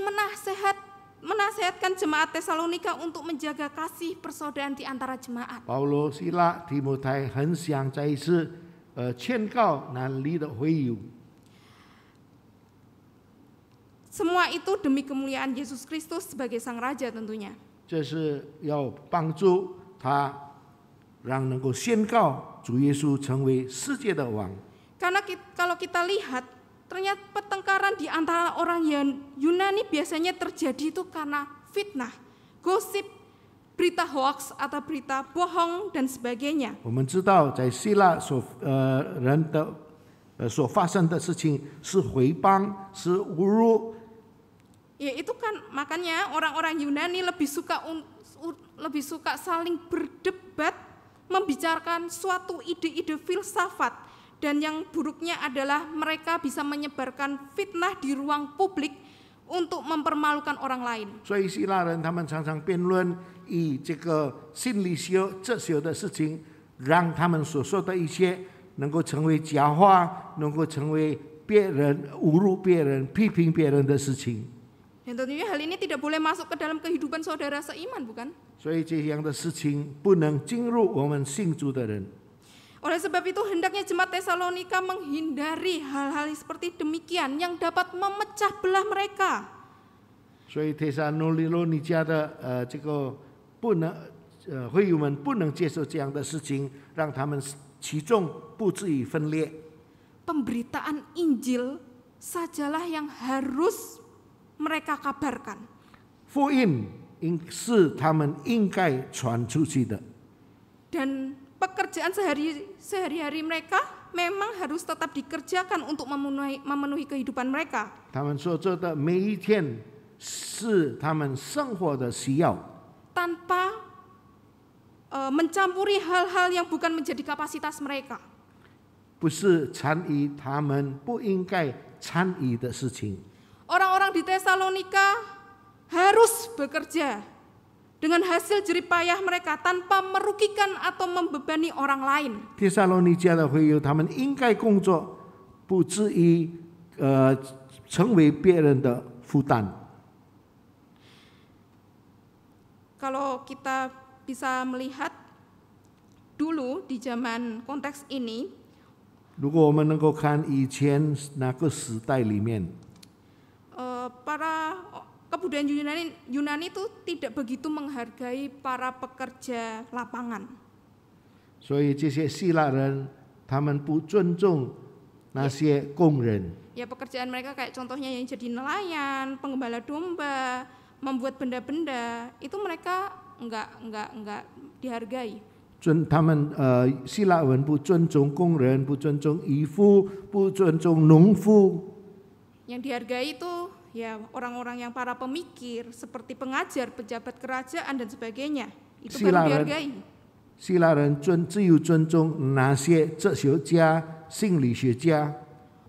menasehatkan jemaat Tesalonika untuk menjaga kasih persaudaraan di antara jemaat. 保罗、希拉、提摩太很想再一次劝告那里的会友。 Semua itu demi kemuliaan Yesus Kristus sebagai Sang Raja tentunya. 这是要帮助他，让能够宣告主耶稣成为世界的王。 Karena kalau kita lihat, ternyata pertengkaran di antara orang Yunani biasanya terjadi itu karena fitnah, gosip, berita hoax atau berita bohong dan sebagainya. 我们知道，在希腊人的所发生的事情是毁谤，是侮辱。 Ya itu kan makanya orang-orang Yunani lebih suka saling berdebat, membicarakan suatu ide-ide filsafat, dan yang buruknya adalah mereka bisa menyebarkan fitnah di ruang publik untuk mempermalukan orang lain. 所以希腊人他们常常辩论以这个心理学、哲学的事情，让他们所说的一切能够成为假话，能够成为别人侮辱别人、批评别人的事情。 Dan tentunya hal ini tidak boleh masuk ke dalam kehidupan saudara seiman, bukan? 所以这样的事情不能进入我们信主的人。 Oleh sebab itu hendaknya jemaat Tesalonika menghindari hal-hal seperti demikian yang dapat memecah belah mereka. 所以帖撒罗尼迦的这个会友们不能接受这样的事情，让他们其中不至于分裂。 Pemberitaan Injil sajalah yang harus mereka kabarkan. 福音是他们应该传出去的。 Dan pekerjaan sehari-hari mereka memang harus tetap dikerjakan untuk memenuhi kehidupan mereka. 他们所做的每一天是他们生活的需要， Tanpa mencampuri hal-hal yang bukan menjadi kapasitas mereka. 不是参与他们不应该参与的事情。 Orang-orang di Tesalonika harus bekerja dengan hasil jeripayah mereka tanpa merugikan atau membebani orang lain. 帖撒罗尼迦的会友，他们应该工作，不至于成为别人的负担。 Kalau kita bisa melihat dulu di zaman konteks ini, 如果我们能够看以前那个时代里面， para kebudayaan Yunani itu tidak begitu menghargai para pekerja lapangan. 所以这些希腊人他们不尊重那些工人。 Ya pekerjaan mereka kayak contohnya yang jadi nelayan, penggembala domba, membuat benda-benda, itu mereka enggak dihargai. 他们希腊人不尊重工人，不尊重渔夫，不尊重农夫。 Yang dihargai itu ya orang-orang yang para pemikir, seperti pengajar, pejabat kerajaan dan sebagainya. Itu baru dihargai. 希腊人只有尊重那些哲学家、心理学家。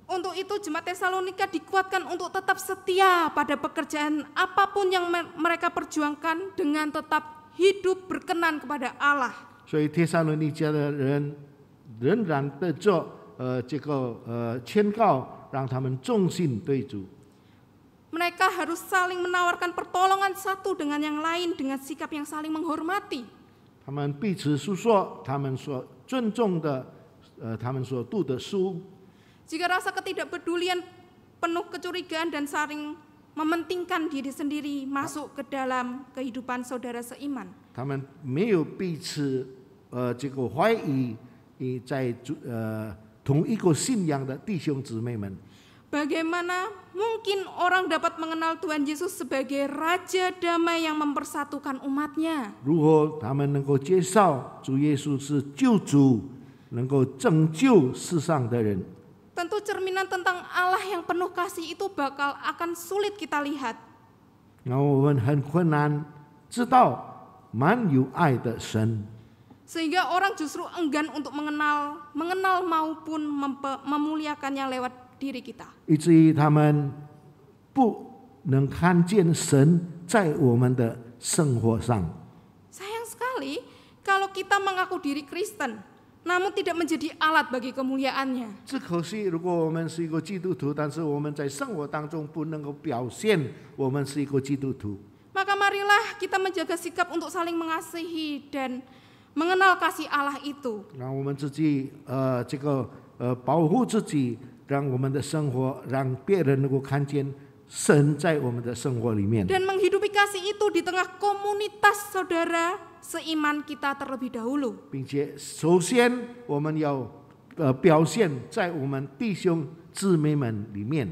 Untuk itu jemaat Tesalonika dikuatkan untuk tetap setia pada pekerjaan apapun yang mereka perjuangkan dengan tetap hidup berkenan kepada Allah. 所以帖撒罗尼迦的人仍然得着这个劝告，让他们忠心对主。 Mereka harus saling menawarkan pertolongan satu dengan yang lain dengan sikap yang saling menghormati. 他们彼此诉说他们所尊重的，他们所读的书。 Jika rasa ketidakpedulian, penuh kecurigaan dan saling mementingkan diri sendiri masuk ke dalam kehidupan saudara seiman. 他们没有彼此这个怀疑，在同一个信仰的弟兄姊妹们。 Bagaimana mungkin orang dapat mengenal Tuhan Yesus sebagai Raja Damai yang mempersatukan umatnya? 如何他们能够介绍主耶稣是救主，能够拯救世上的人。 tentu cerminan tentang Allah yang penuh kasih itu akan sulit kita lihat. 然后我们很困难知道满有爱的神， Sehingga orang justru enggan untuk mengenal maupun memuliakannya lewat diri kita. 以至于他们不能看见神在我们的生活上。 Sayang sekali kalau kita mengaku diri Kristen, namun tidak menjadi alat bagi kemuliaannya. 只可惜，如果我们是一个基督徒，但是我们在生活当中不能够表现我们是一个基督徒， Maka marilah kita menjaga sikap untuk saling mengasihi dan mengenal kasih Allah itu. 让我们自己保护自己，让我们的生活让别人能够看见神在我们的生活里面。 Dan menghidupi kasih itu di tengah komunitas saudara seiman kita terlebih dahulu. 并且首先我们要表现在我们弟兄姊妹们里面。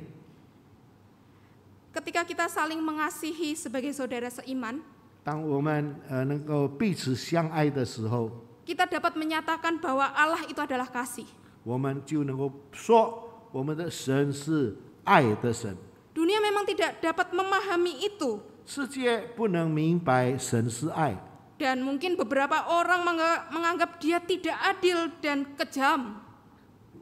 Ketika kita saling mengasihi sebagai saudara seiman, 当我们能够彼此相爱的时候， kita dapat menyatakan bahwa Allah itu adalah kasih. 我们就能够说我们的神是爱的神。 Dunia memang tidak dapat memahami itu. 世界不能明白神是爱， Dan mungkin beberapa orang menganggap dia tidak adil dan kejam.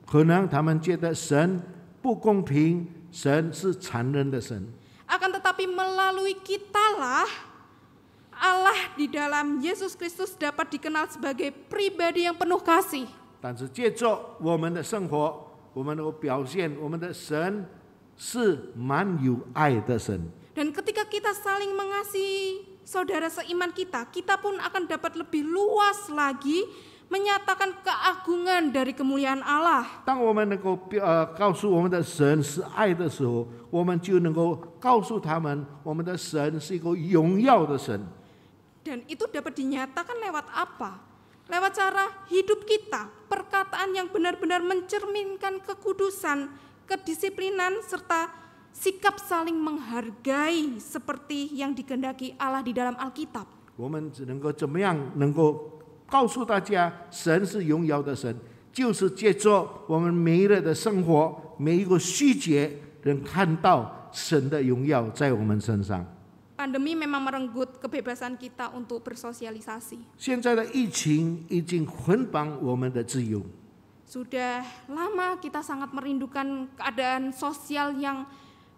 可能他们觉得神不公平，神是残忍的神。 Akan tetapi melalui kitalah Allah di dalam Yesus Kristus dapat dikenal sebagai pribadi yang penuh kasih. 但是借着我们的生活，我们能够表现我们的神是满有爱的神。 Dan ketika kita saling mengasihi saudara seiman kita, kita pun akan dapat lebih luas lagi menyatakan keagungan dari kemuliaan Allah. 当我们能够告诉我们的神是爱的时候，我们就能够告诉他们，我们的神是一个荣耀的神。 Dan itu dapat dinyatakan lewat apa? Lewat cara hidup kita, perkataan yang benar-benar mencerminkan kekudusan, kedisiplinan, serta sikap saling menghargai seperti yang dikehendaki Allah di dalam Alkitab. 我们只能够怎么样能够告诉大家，神是荣耀的神，就是借着我们每一日的生活，每一个细节，能看到神的荣耀在我们身上。 Pandemi memang merenggut kebebasan kita untuk bersosialisasi. 现在的疫情已经捆绑我们的自由， Sudah lama kita sangat merindukan keadaan sosial yang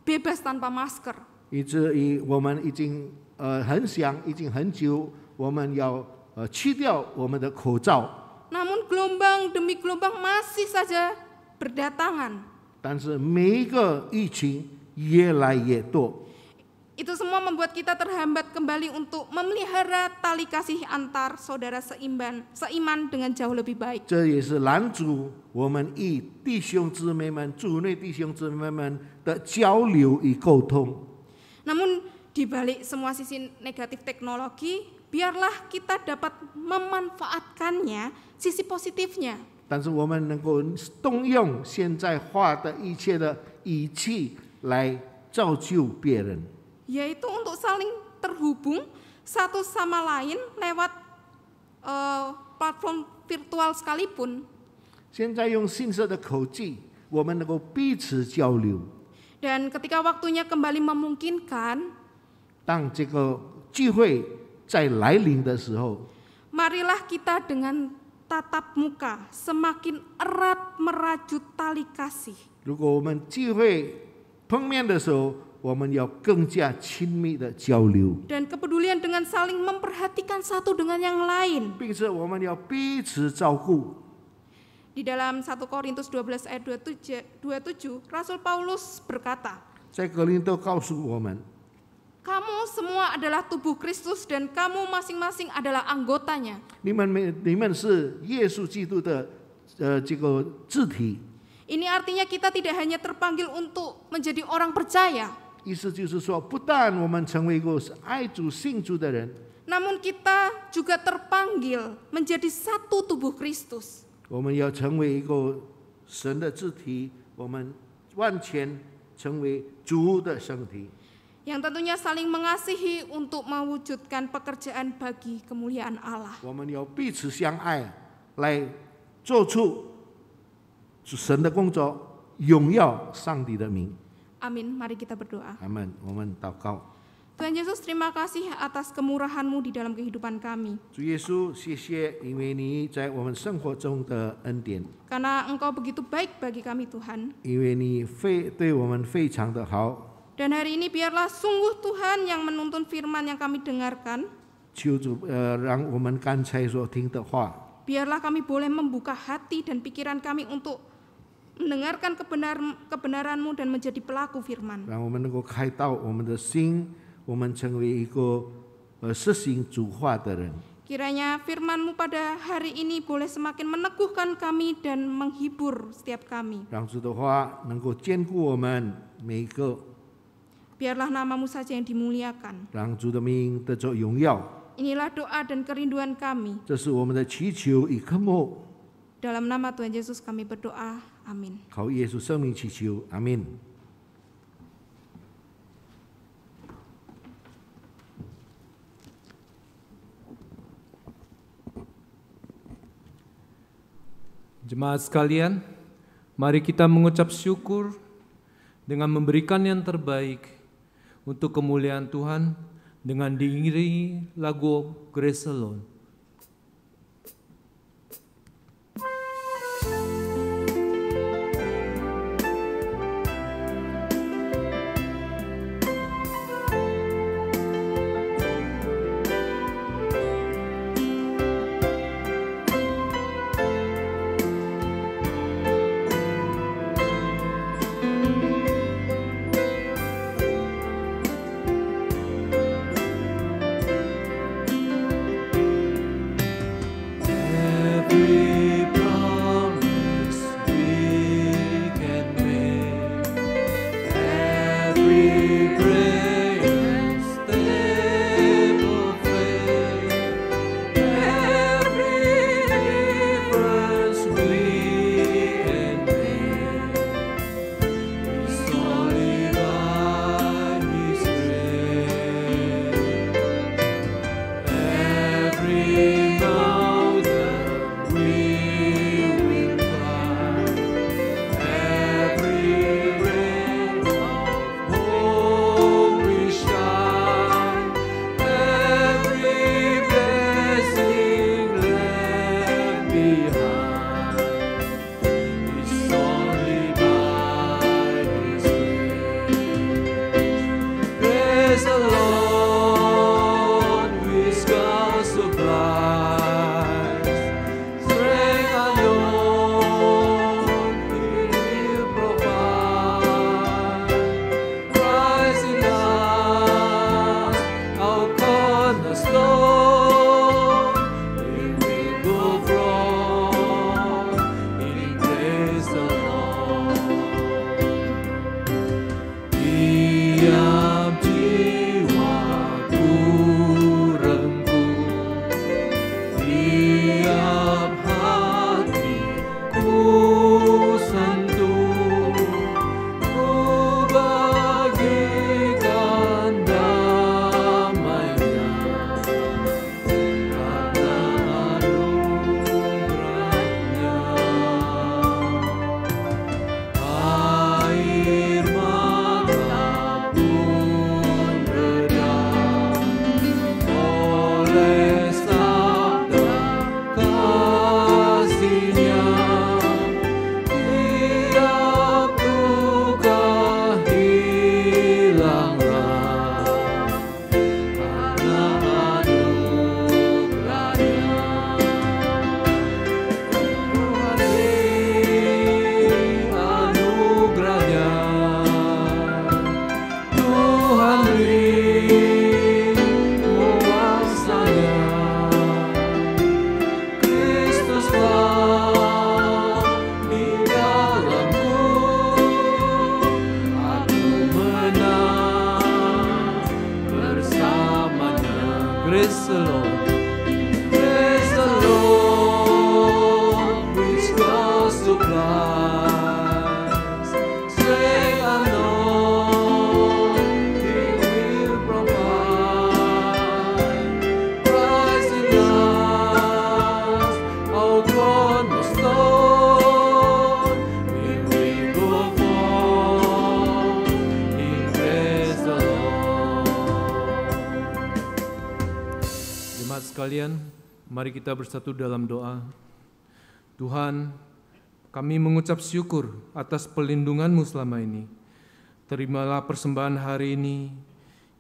bebas tanpa masker. 以至于我们已经很想，已经很久，我们要去掉我们的口罩。 Namun gelombang demi gelombang masih saja berdatangan. 但是每一个疫情越来越多， Itu semua membuat kita terhambat kembali untuk memelihara tali kasih antar saudara seiman dengan jauh lebih baik. 这也是拦阻我们与弟兄姊妹们、主内弟兄姊妹们的交流与沟通。 Namun di balik semua sisi negatif teknologi, biarlah kita dapat memanfaatkannya sisi positifnya. 但是我们能够动用现在化的一切的仪器来造就别人， Yaitu untuk saling terhubung satu sama lain lewat platform virtual sekalipun. 现在用信息的口技，我们能够彼此交流。 Dan ketika waktunya kembali memungkinkan, 当这个聚会在来临的时候， marilah kita dengan tatap muka semakin erat merajut tali kasih. 如果我们聚会碰面的时候，我们要更加亲密的交流， Dan kepedulian dengan saling memperhatikan satu dengan yang lain. 并且我们要彼此照顾。 Di dalam 1 Korintus 12 ayat 27, Rasul Paulus berkata, 在格林多告诉我们， kamu semua adalah tubuh Kristus dan kamu masing-masing adalah anggotanya. 你们是耶稣基督的这个肢体。 Ini artinya kita tidak hanya terpanggil untuk menjadi orang percaya, 意思就是说，不但我们成为一个爱主信主的人， namun kita juga terpanggil menjadi satu tubuh Kristus. 我们要成为一个神的肢体，我们完全成为主的身体。 Yang tentunya saling mengasihi untuk mewujudkan pekerjaan bagi kemuliaan Allah. 我们要彼此相爱，来做出神的工作，荣耀上帝的名。 Amin. Mari kita berdoa. 阿门。我们祷告， Tuhan Yesus, terima kasih atas kemurahan-Mu di dalam kehidupan kami. 主耶稣，谢谢，因为你在我们生活中的恩典， Karena Engkau begitu baik bagi kami Tuhan. 因为你对我们非常的好。 Dan hari ini biarlah sungguh Tuhan yang menuntun firman yang kami dengarkan. 求主让我们刚才所听的话， Biarlah kami boleh membuka hati dan pikiran kami untuk mendengarkan kebenaran-Mu dan menjadi pelaku firman. 让我们能够开导我们的心，我们成为一个实行主话的人。 Kiranya firman-Mu pada hari ini boleh semakin meneguhkan kami dan menghibur setiap kami. 让主的话能够坚固我们每一个， Biarlah nama-Mu saja yang dimuliakan. 让主的名得着荣耀。 Inilah doa dan kerinduan kami. 这是我们的祈求与渴慕， Dalam nama Tuhan Yesus kami berdoa. Amin. 靠耶稣生命祈求，阿门。 Jemaat sekalian, mari kita mengucap syukur dengan memberikan yang terbaik untuk kemuliaan Tuhan dengan diiringi lagu Grace Alone. Praise the Lord. Praise the Lord, which God supplies. Strength alone He will provide. Christ in us, our cornerstone. sekalian, mari kita bersatu dalam doa. Tuhan, kami mengucap syukur atas pelindungan-Mu selama ini. Terimalah persembahan hari ini.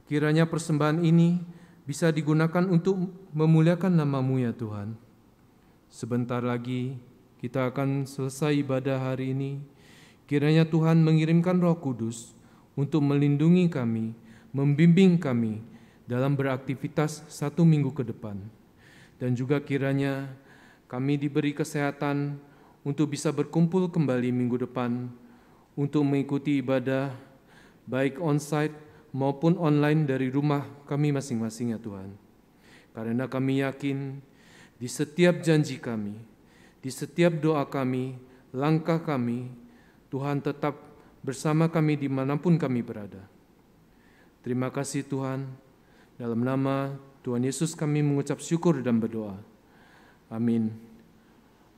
Kiranya persembahan ini bisa digunakan untuk memuliakan nama-Mu ya Tuhan. Sebentar lagi kita akan selesai ibadah hari ini. Kiranya Tuhan mengirimkan Roh Kudus untuk melindungi kami, membimbing kami dalam beraktivitas 1 minggu ke depan. Dan juga kiranya kami diberi kesehatan untuk bisa berkumpul kembali minggu depan untuk mengikuti ibadah baik onsite maupun online dari rumah kami masing-masing ya Tuhan. Karena kami yakin di setiap janji kami, di setiap doa kami, langkah kami, Tuhan tetap bersama kami dimanapun kami berada. Terima kasih Tuhan. Dalam nama Tuhan Yesus kami mengucap syukur dan berdoa. Amin.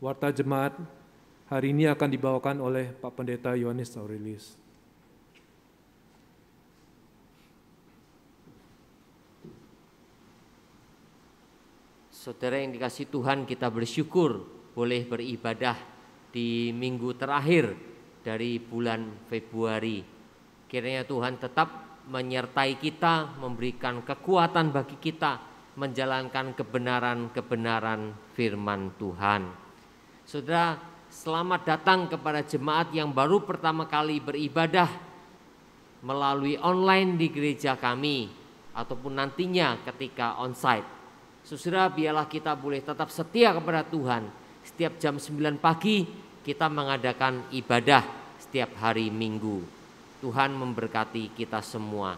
Warta Jemaat hari ini akan dibawakan oleh Pak Pendeta Yohanes Aurelius. Saudara yang dikasihi Tuhan, kita bersyukur boleh beribadah di minggu terakhir dari bulan Februari. Kiranya Tuhan tetap menyertai kita, memberikan kekuatan bagi kita menjalankan kebenaran-kebenaran firman Tuhan. Saudara, selamat datang kepada jemaat yang baru pertama kali beribadah melalui online di gereja kami ataupun nantinya ketika onsite. Saudara, biarlah kita boleh tetap setia kepada Tuhan. Setiap jam 9 pagi kita mengadakan ibadah setiap hari Minggu. Tuhan memberkati kita semua.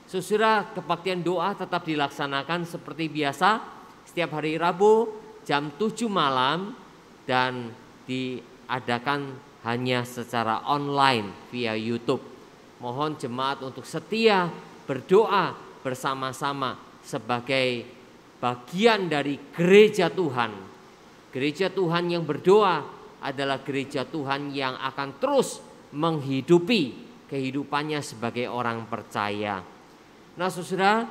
Saudara, kebaktian doa tetap dilaksanakan seperti biasa setiap hari Rabu jam 7 malam dan diadakan hanya secara online via YouTube. Mohon jemaat untuk setia berdoa bersama-sama sebagai bagian dari gereja Tuhan. Gereja Tuhan yang berdoa adalah gereja Tuhan yang akan terus menghidupi kehidupannya sebagai orang percaya. Nah saudara,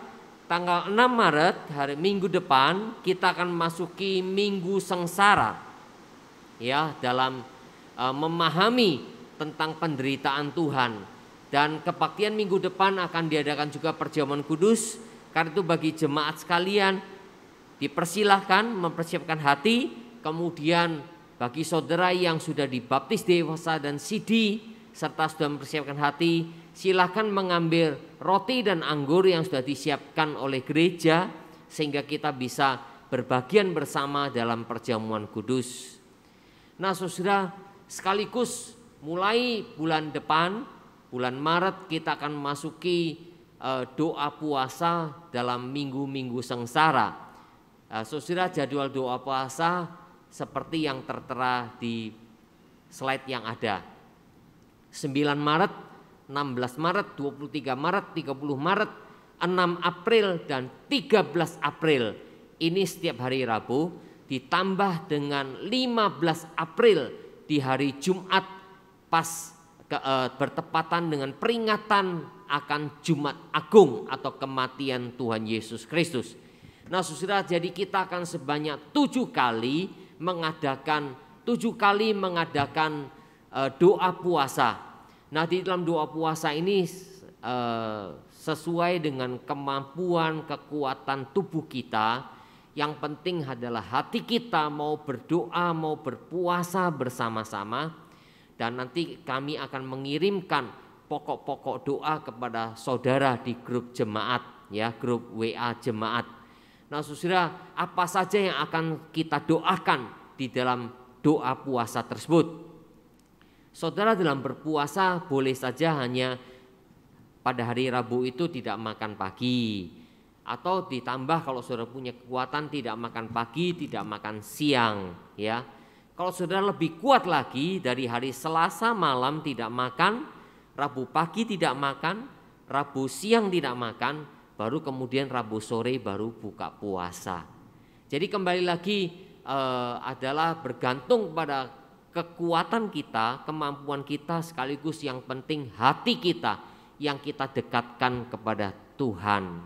tanggal 6 Maret hari Minggu depan kita akan memasuki Minggu Sengsara. Ya, dalam memahami tentang penderitaan Tuhan. Dan kebaktian minggu depan akan diadakan juga perjamuan kudus. Karena itu bagi jemaat sekalian dipersilahkan mempersiapkan hati. Kemudian bagi saudara yang sudah dibaptis dewasa dan sidi serta sudah mempersiapkan hati, silakan mengambil roti dan anggur yang sudah disiapkan oleh gereja sehingga kita bisa berbagian bersama dalam perjamuan kudus. Nah saudara, sekaligus mulai bulan depan, bulan Maret kita akan memasuki doa puasa dalam minggu-minggu sengsara. Saudara, jadwal doa puasa seperti yang tertera di slide yang ada. 9 Maret, 16 Maret, 23 Maret, 30 Maret, 6 April, dan 13 April. Ini setiap hari Rabu, ditambah dengan 15 April di hari Jumat pas bertepatan dengan peringatan akan Jumat Agung atau kematian Tuhan Yesus Kristus. Nah saudara, jadi kita akan sebanyak 7 kali mengadakan doa puasa. Nah di dalam doa puasa ini sesuai dengan kemampuan kekuatan tubuh kita. Yang penting adalah hati kita mau berdoa, mau berpuasa bersama-sama. Dan nanti kami akan mengirimkan pokok-pokok doa kepada saudara di grup jemaat, ya, grup WA jemaat. Nah saudara, apa saja yang akan kita doakan di dalam doa puasa tersebut? Saudara, dalam berpuasa boleh saja hanya pada hari Rabu itu tidak makan pagi. Atau ditambah kalau saudara punya kekuatan tidak makan pagi, tidak makan siang. Ya. Kalau saudara lebih kuat lagi, dari hari Selasa malam tidak makan, Rabu pagi tidak makan, Rabu siang tidak makan, baru kemudian Rabu sore baru buka puasa. Jadi kembali lagi adalah bergantung pada kekuatan kita, kemampuan kita, sekaligus yang penting hati kita yang kita dekatkan kepada Tuhan.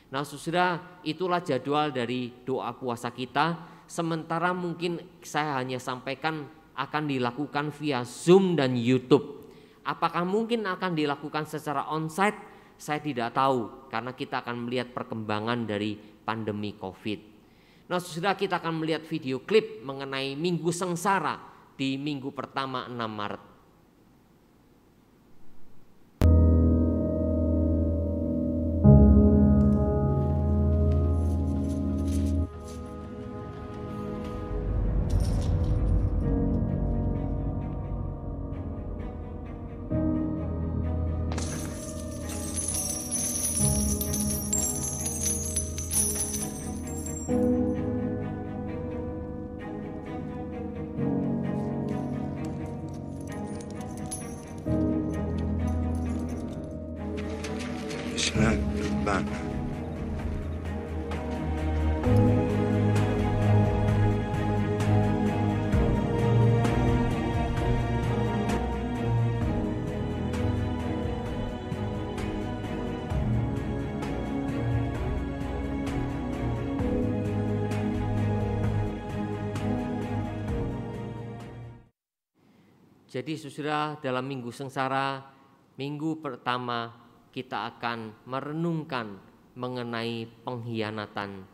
Nah saudara, itulah jadwal dari doa puasa kita. Sementara mungkin saya hanya sampaikan akan dilakukan via Zoom dan YouTube. Apakah mungkin akan dilakukan secara onsite? Saya tidak tahu, karena kita akan melihat perkembangan dari pandemi COVID. Nah saudara, kita akan melihat video klip mengenai Minggu Sengsara di minggu pertama 6 Maret. Islam depan. Jadi saudara, dalam Minggu Sengsara, minggu pertama kita akan merenungkan mengenai pengkhianatan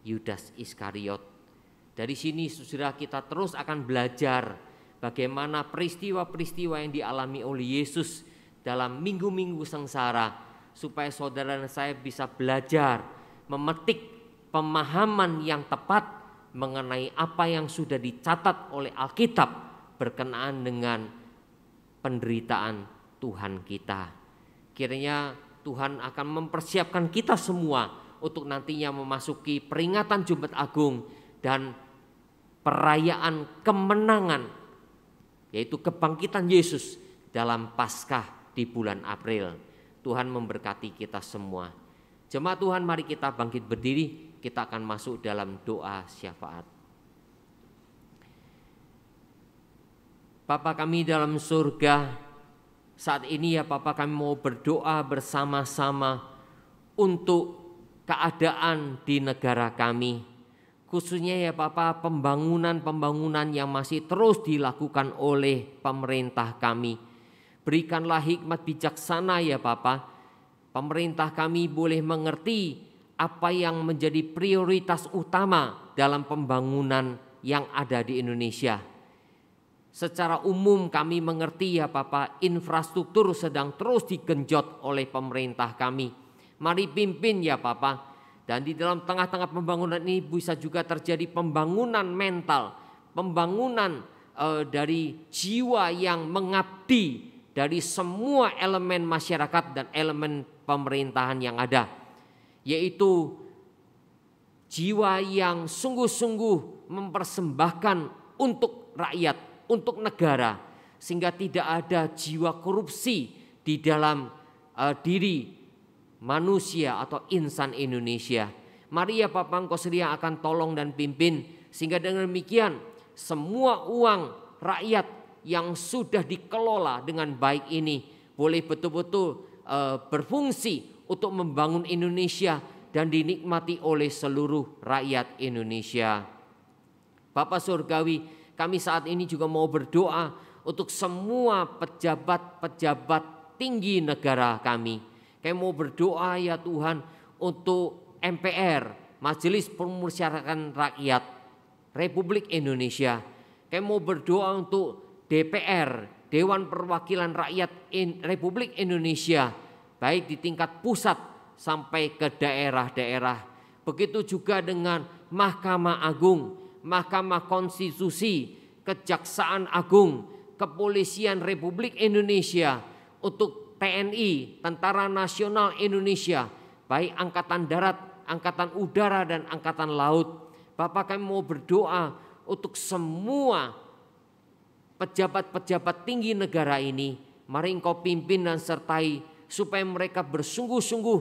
Yudas Iskariot. Dari sini saudara, kita terus akan belajar bagaimana peristiwa-peristiwa yang dialami oleh Yesus dalam minggu-minggu sengsara, supaya saudara dan saya bisa belajar memetik pemahaman yang tepat mengenai apa yang sudah dicatat oleh Alkitab berkenaan dengan penderitaan Tuhan kita. Kiranya Tuhan akan mempersiapkan kita semua untuk nantinya memasuki peringatan Jumat Agung dan perayaan kemenangan, yaitu kebangkitan Yesus dalam Paskah di bulan April. Tuhan memberkati kita semua. Jemaat Tuhan, mari kita bangkit berdiri, kita akan masuk dalam doa syafaat. Bapa kami dalam surga, saat ini ya Bapa, kami mau berdoa bersama-sama untuk keadaan di negara kami. Khususnya ya Bapa, pembangunan yang masih terus dilakukan oleh pemerintah kami. Berikanlah hikmat bijaksana ya Bapa, pemerintah kami boleh mengerti apa yang menjadi prioritas utama dalam pembangunan yang ada di Indonesia. Secara umum kami mengerti ya Bapak, infrastruktur sedang terus digenjot oleh pemerintah kami. Mari pimpin ya Bapak. Dan di dalam tengah-tengah pembangunan ini bisa juga terjadi pembangunan mental, pembangunan dari jiwa yang mengabdi dari semua elemen masyarakat dan elemen pemerintahan yang ada. Yaitu jiwa yang sungguh-sungguh mempersembahkan untuk rakyat, untuk negara, sehingga tidak ada jiwa korupsi di dalam diri manusia atau insan Indonesia. Mari ya Bapak, Engkau sedia akan tolong dan pimpin, sehingga dengan demikian semua uang rakyat yang sudah dikelola dengan baik ini boleh betul-betul berfungsi untuk membangun Indonesia dan dinikmati oleh seluruh rakyat Indonesia. Bapak Surgawi, kami saat ini juga mau berdoa untuk semua pejabat-pejabat tinggi negara kami. Kami mau berdoa ya Tuhan untuk MPR, Majelis Permusyawaratan Rakyat Republik Indonesia. Kami mau berdoa untuk DPR, Dewan Perwakilan Rakyat Republik Indonesia, baik di tingkat pusat sampai ke daerah-daerah. Begitu juga dengan Mahkamah Agung, Mahkamah Konstitusi, Kejaksaan Agung, Kepolisian Republik Indonesia, untuk TNI, Tentara Nasional Indonesia, baik Angkatan Darat, Angkatan Udara, dan Angkatan Laut. Bapak, kami mau berdoa untuk semua pejabat-pejabat tinggi negara ini. Mari Engkau pimpin dan sertai supaya mereka bersungguh-sungguh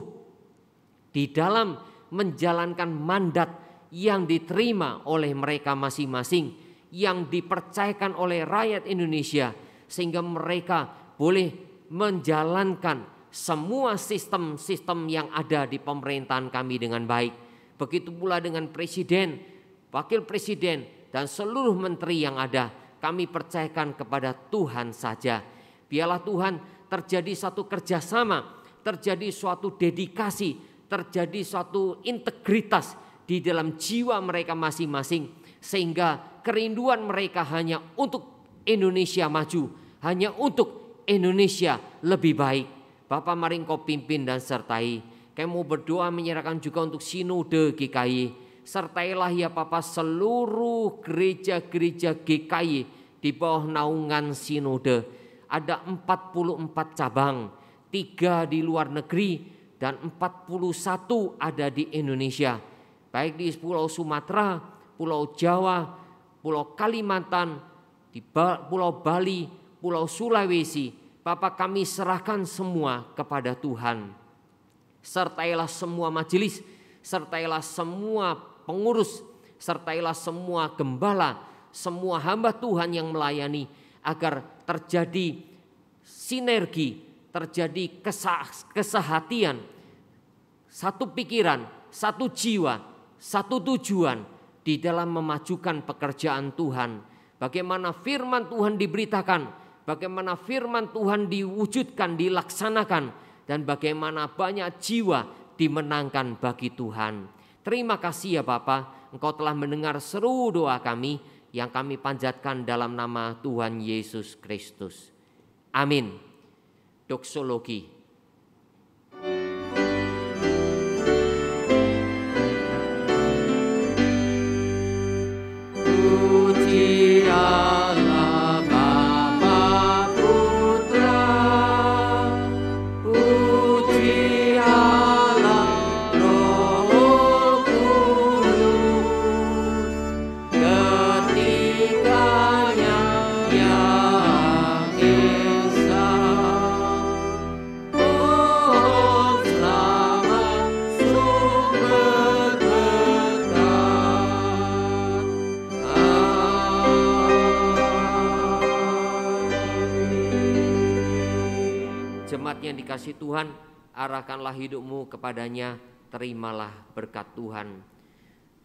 di dalam menjalankan mandat yang diterima oleh mereka masing-masing, yang dipercayakan oleh rakyat Indonesia, sehingga mereka boleh menjalankan semua sistem-sistem yang ada di pemerintahan kami dengan baik. Begitu pula dengan presiden, wakil presiden, dan seluruh menteri yang ada. Kami percayakan kepada Tuhan saja. Biarlah Tuhan terjadi suatu kerjasama, terjadi suatu dedikasi, terjadi suatu integritas di dalam jiwa mereka masing-masing, sehingga kerinduan mereka hanya untuk Indonesia maju, hanya untuk Indonesia lebih baik. Bapak, mari Engkau pimpin dan sertai. Kami mau berdoa menyerahkan juga untuk sinode GKI. Sertailah ya Bapak seluruh gereja-gereja GKI di bawah naungan sinode. Ada 44 cabang, 3 di luar negeri dan 41 ada di Indonesia. Baik di Pulau Sumatera, Pulau Jawa, Pulau Kalimantan, di Pulau Bali, Pulau Sulawesi. Bapak, kami serahkan semua kepada Tuhan. Sertailah semua majelis, sertailah semua pengurus, sertailah semua gembala, semua hamba Tuhan yang melayani, agar terjadi sinergi, terjadi kesehatian, satu pikiran, satu jiwa, satu tujuan di dalam memajukan pekerjaan Tuhan. Bagaimana firman Tuhan diberitakan, bagaimana firman Tuhan diwujudkan, dilaksanakan, dan bagaimana banyak jiwa dimenangkan bagi Tuhan. Terima kasih ya Bapa, Engkau telah mendengar seru doa kami yang kami panjatkan dalam nama Tuhan Yesus Kristus. Amin. Doksologi. Puji Allah Bapa Putra, puji Allah Roh Kudus, ketiganya yang esa. Oh selamat sumber Jemaat yang dikasihi Tuhan, arahkanlah hidupmu kepadanya, terimalah berkat Tuhan.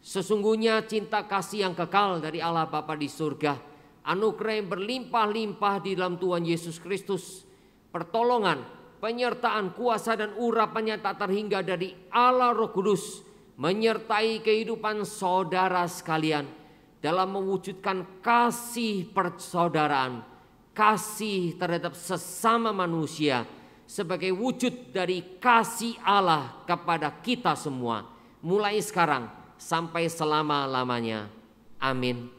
Sesungguhnya cinta kasih yang kekal dari Allah Bapa di surga, anugerah yang berlimpah-limpah di dalam Tuhan Yesus Kristus, pertolongan, penyertaan, kuasa dan urapannya tak terhingga dari Allah Roh Kudus, menyertai kehidupan saudara sekalian dalam mewujudkan kasih persaudaraan, kasih terhadap sesama manusia sebagai wujud dari kasih Allah kepada kita semua, mulai sekarang sampai selama-lamanya. Amin.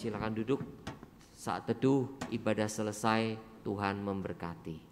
Silakan duduk. Saat teduh ibadah selesai, Tuhan memberkati.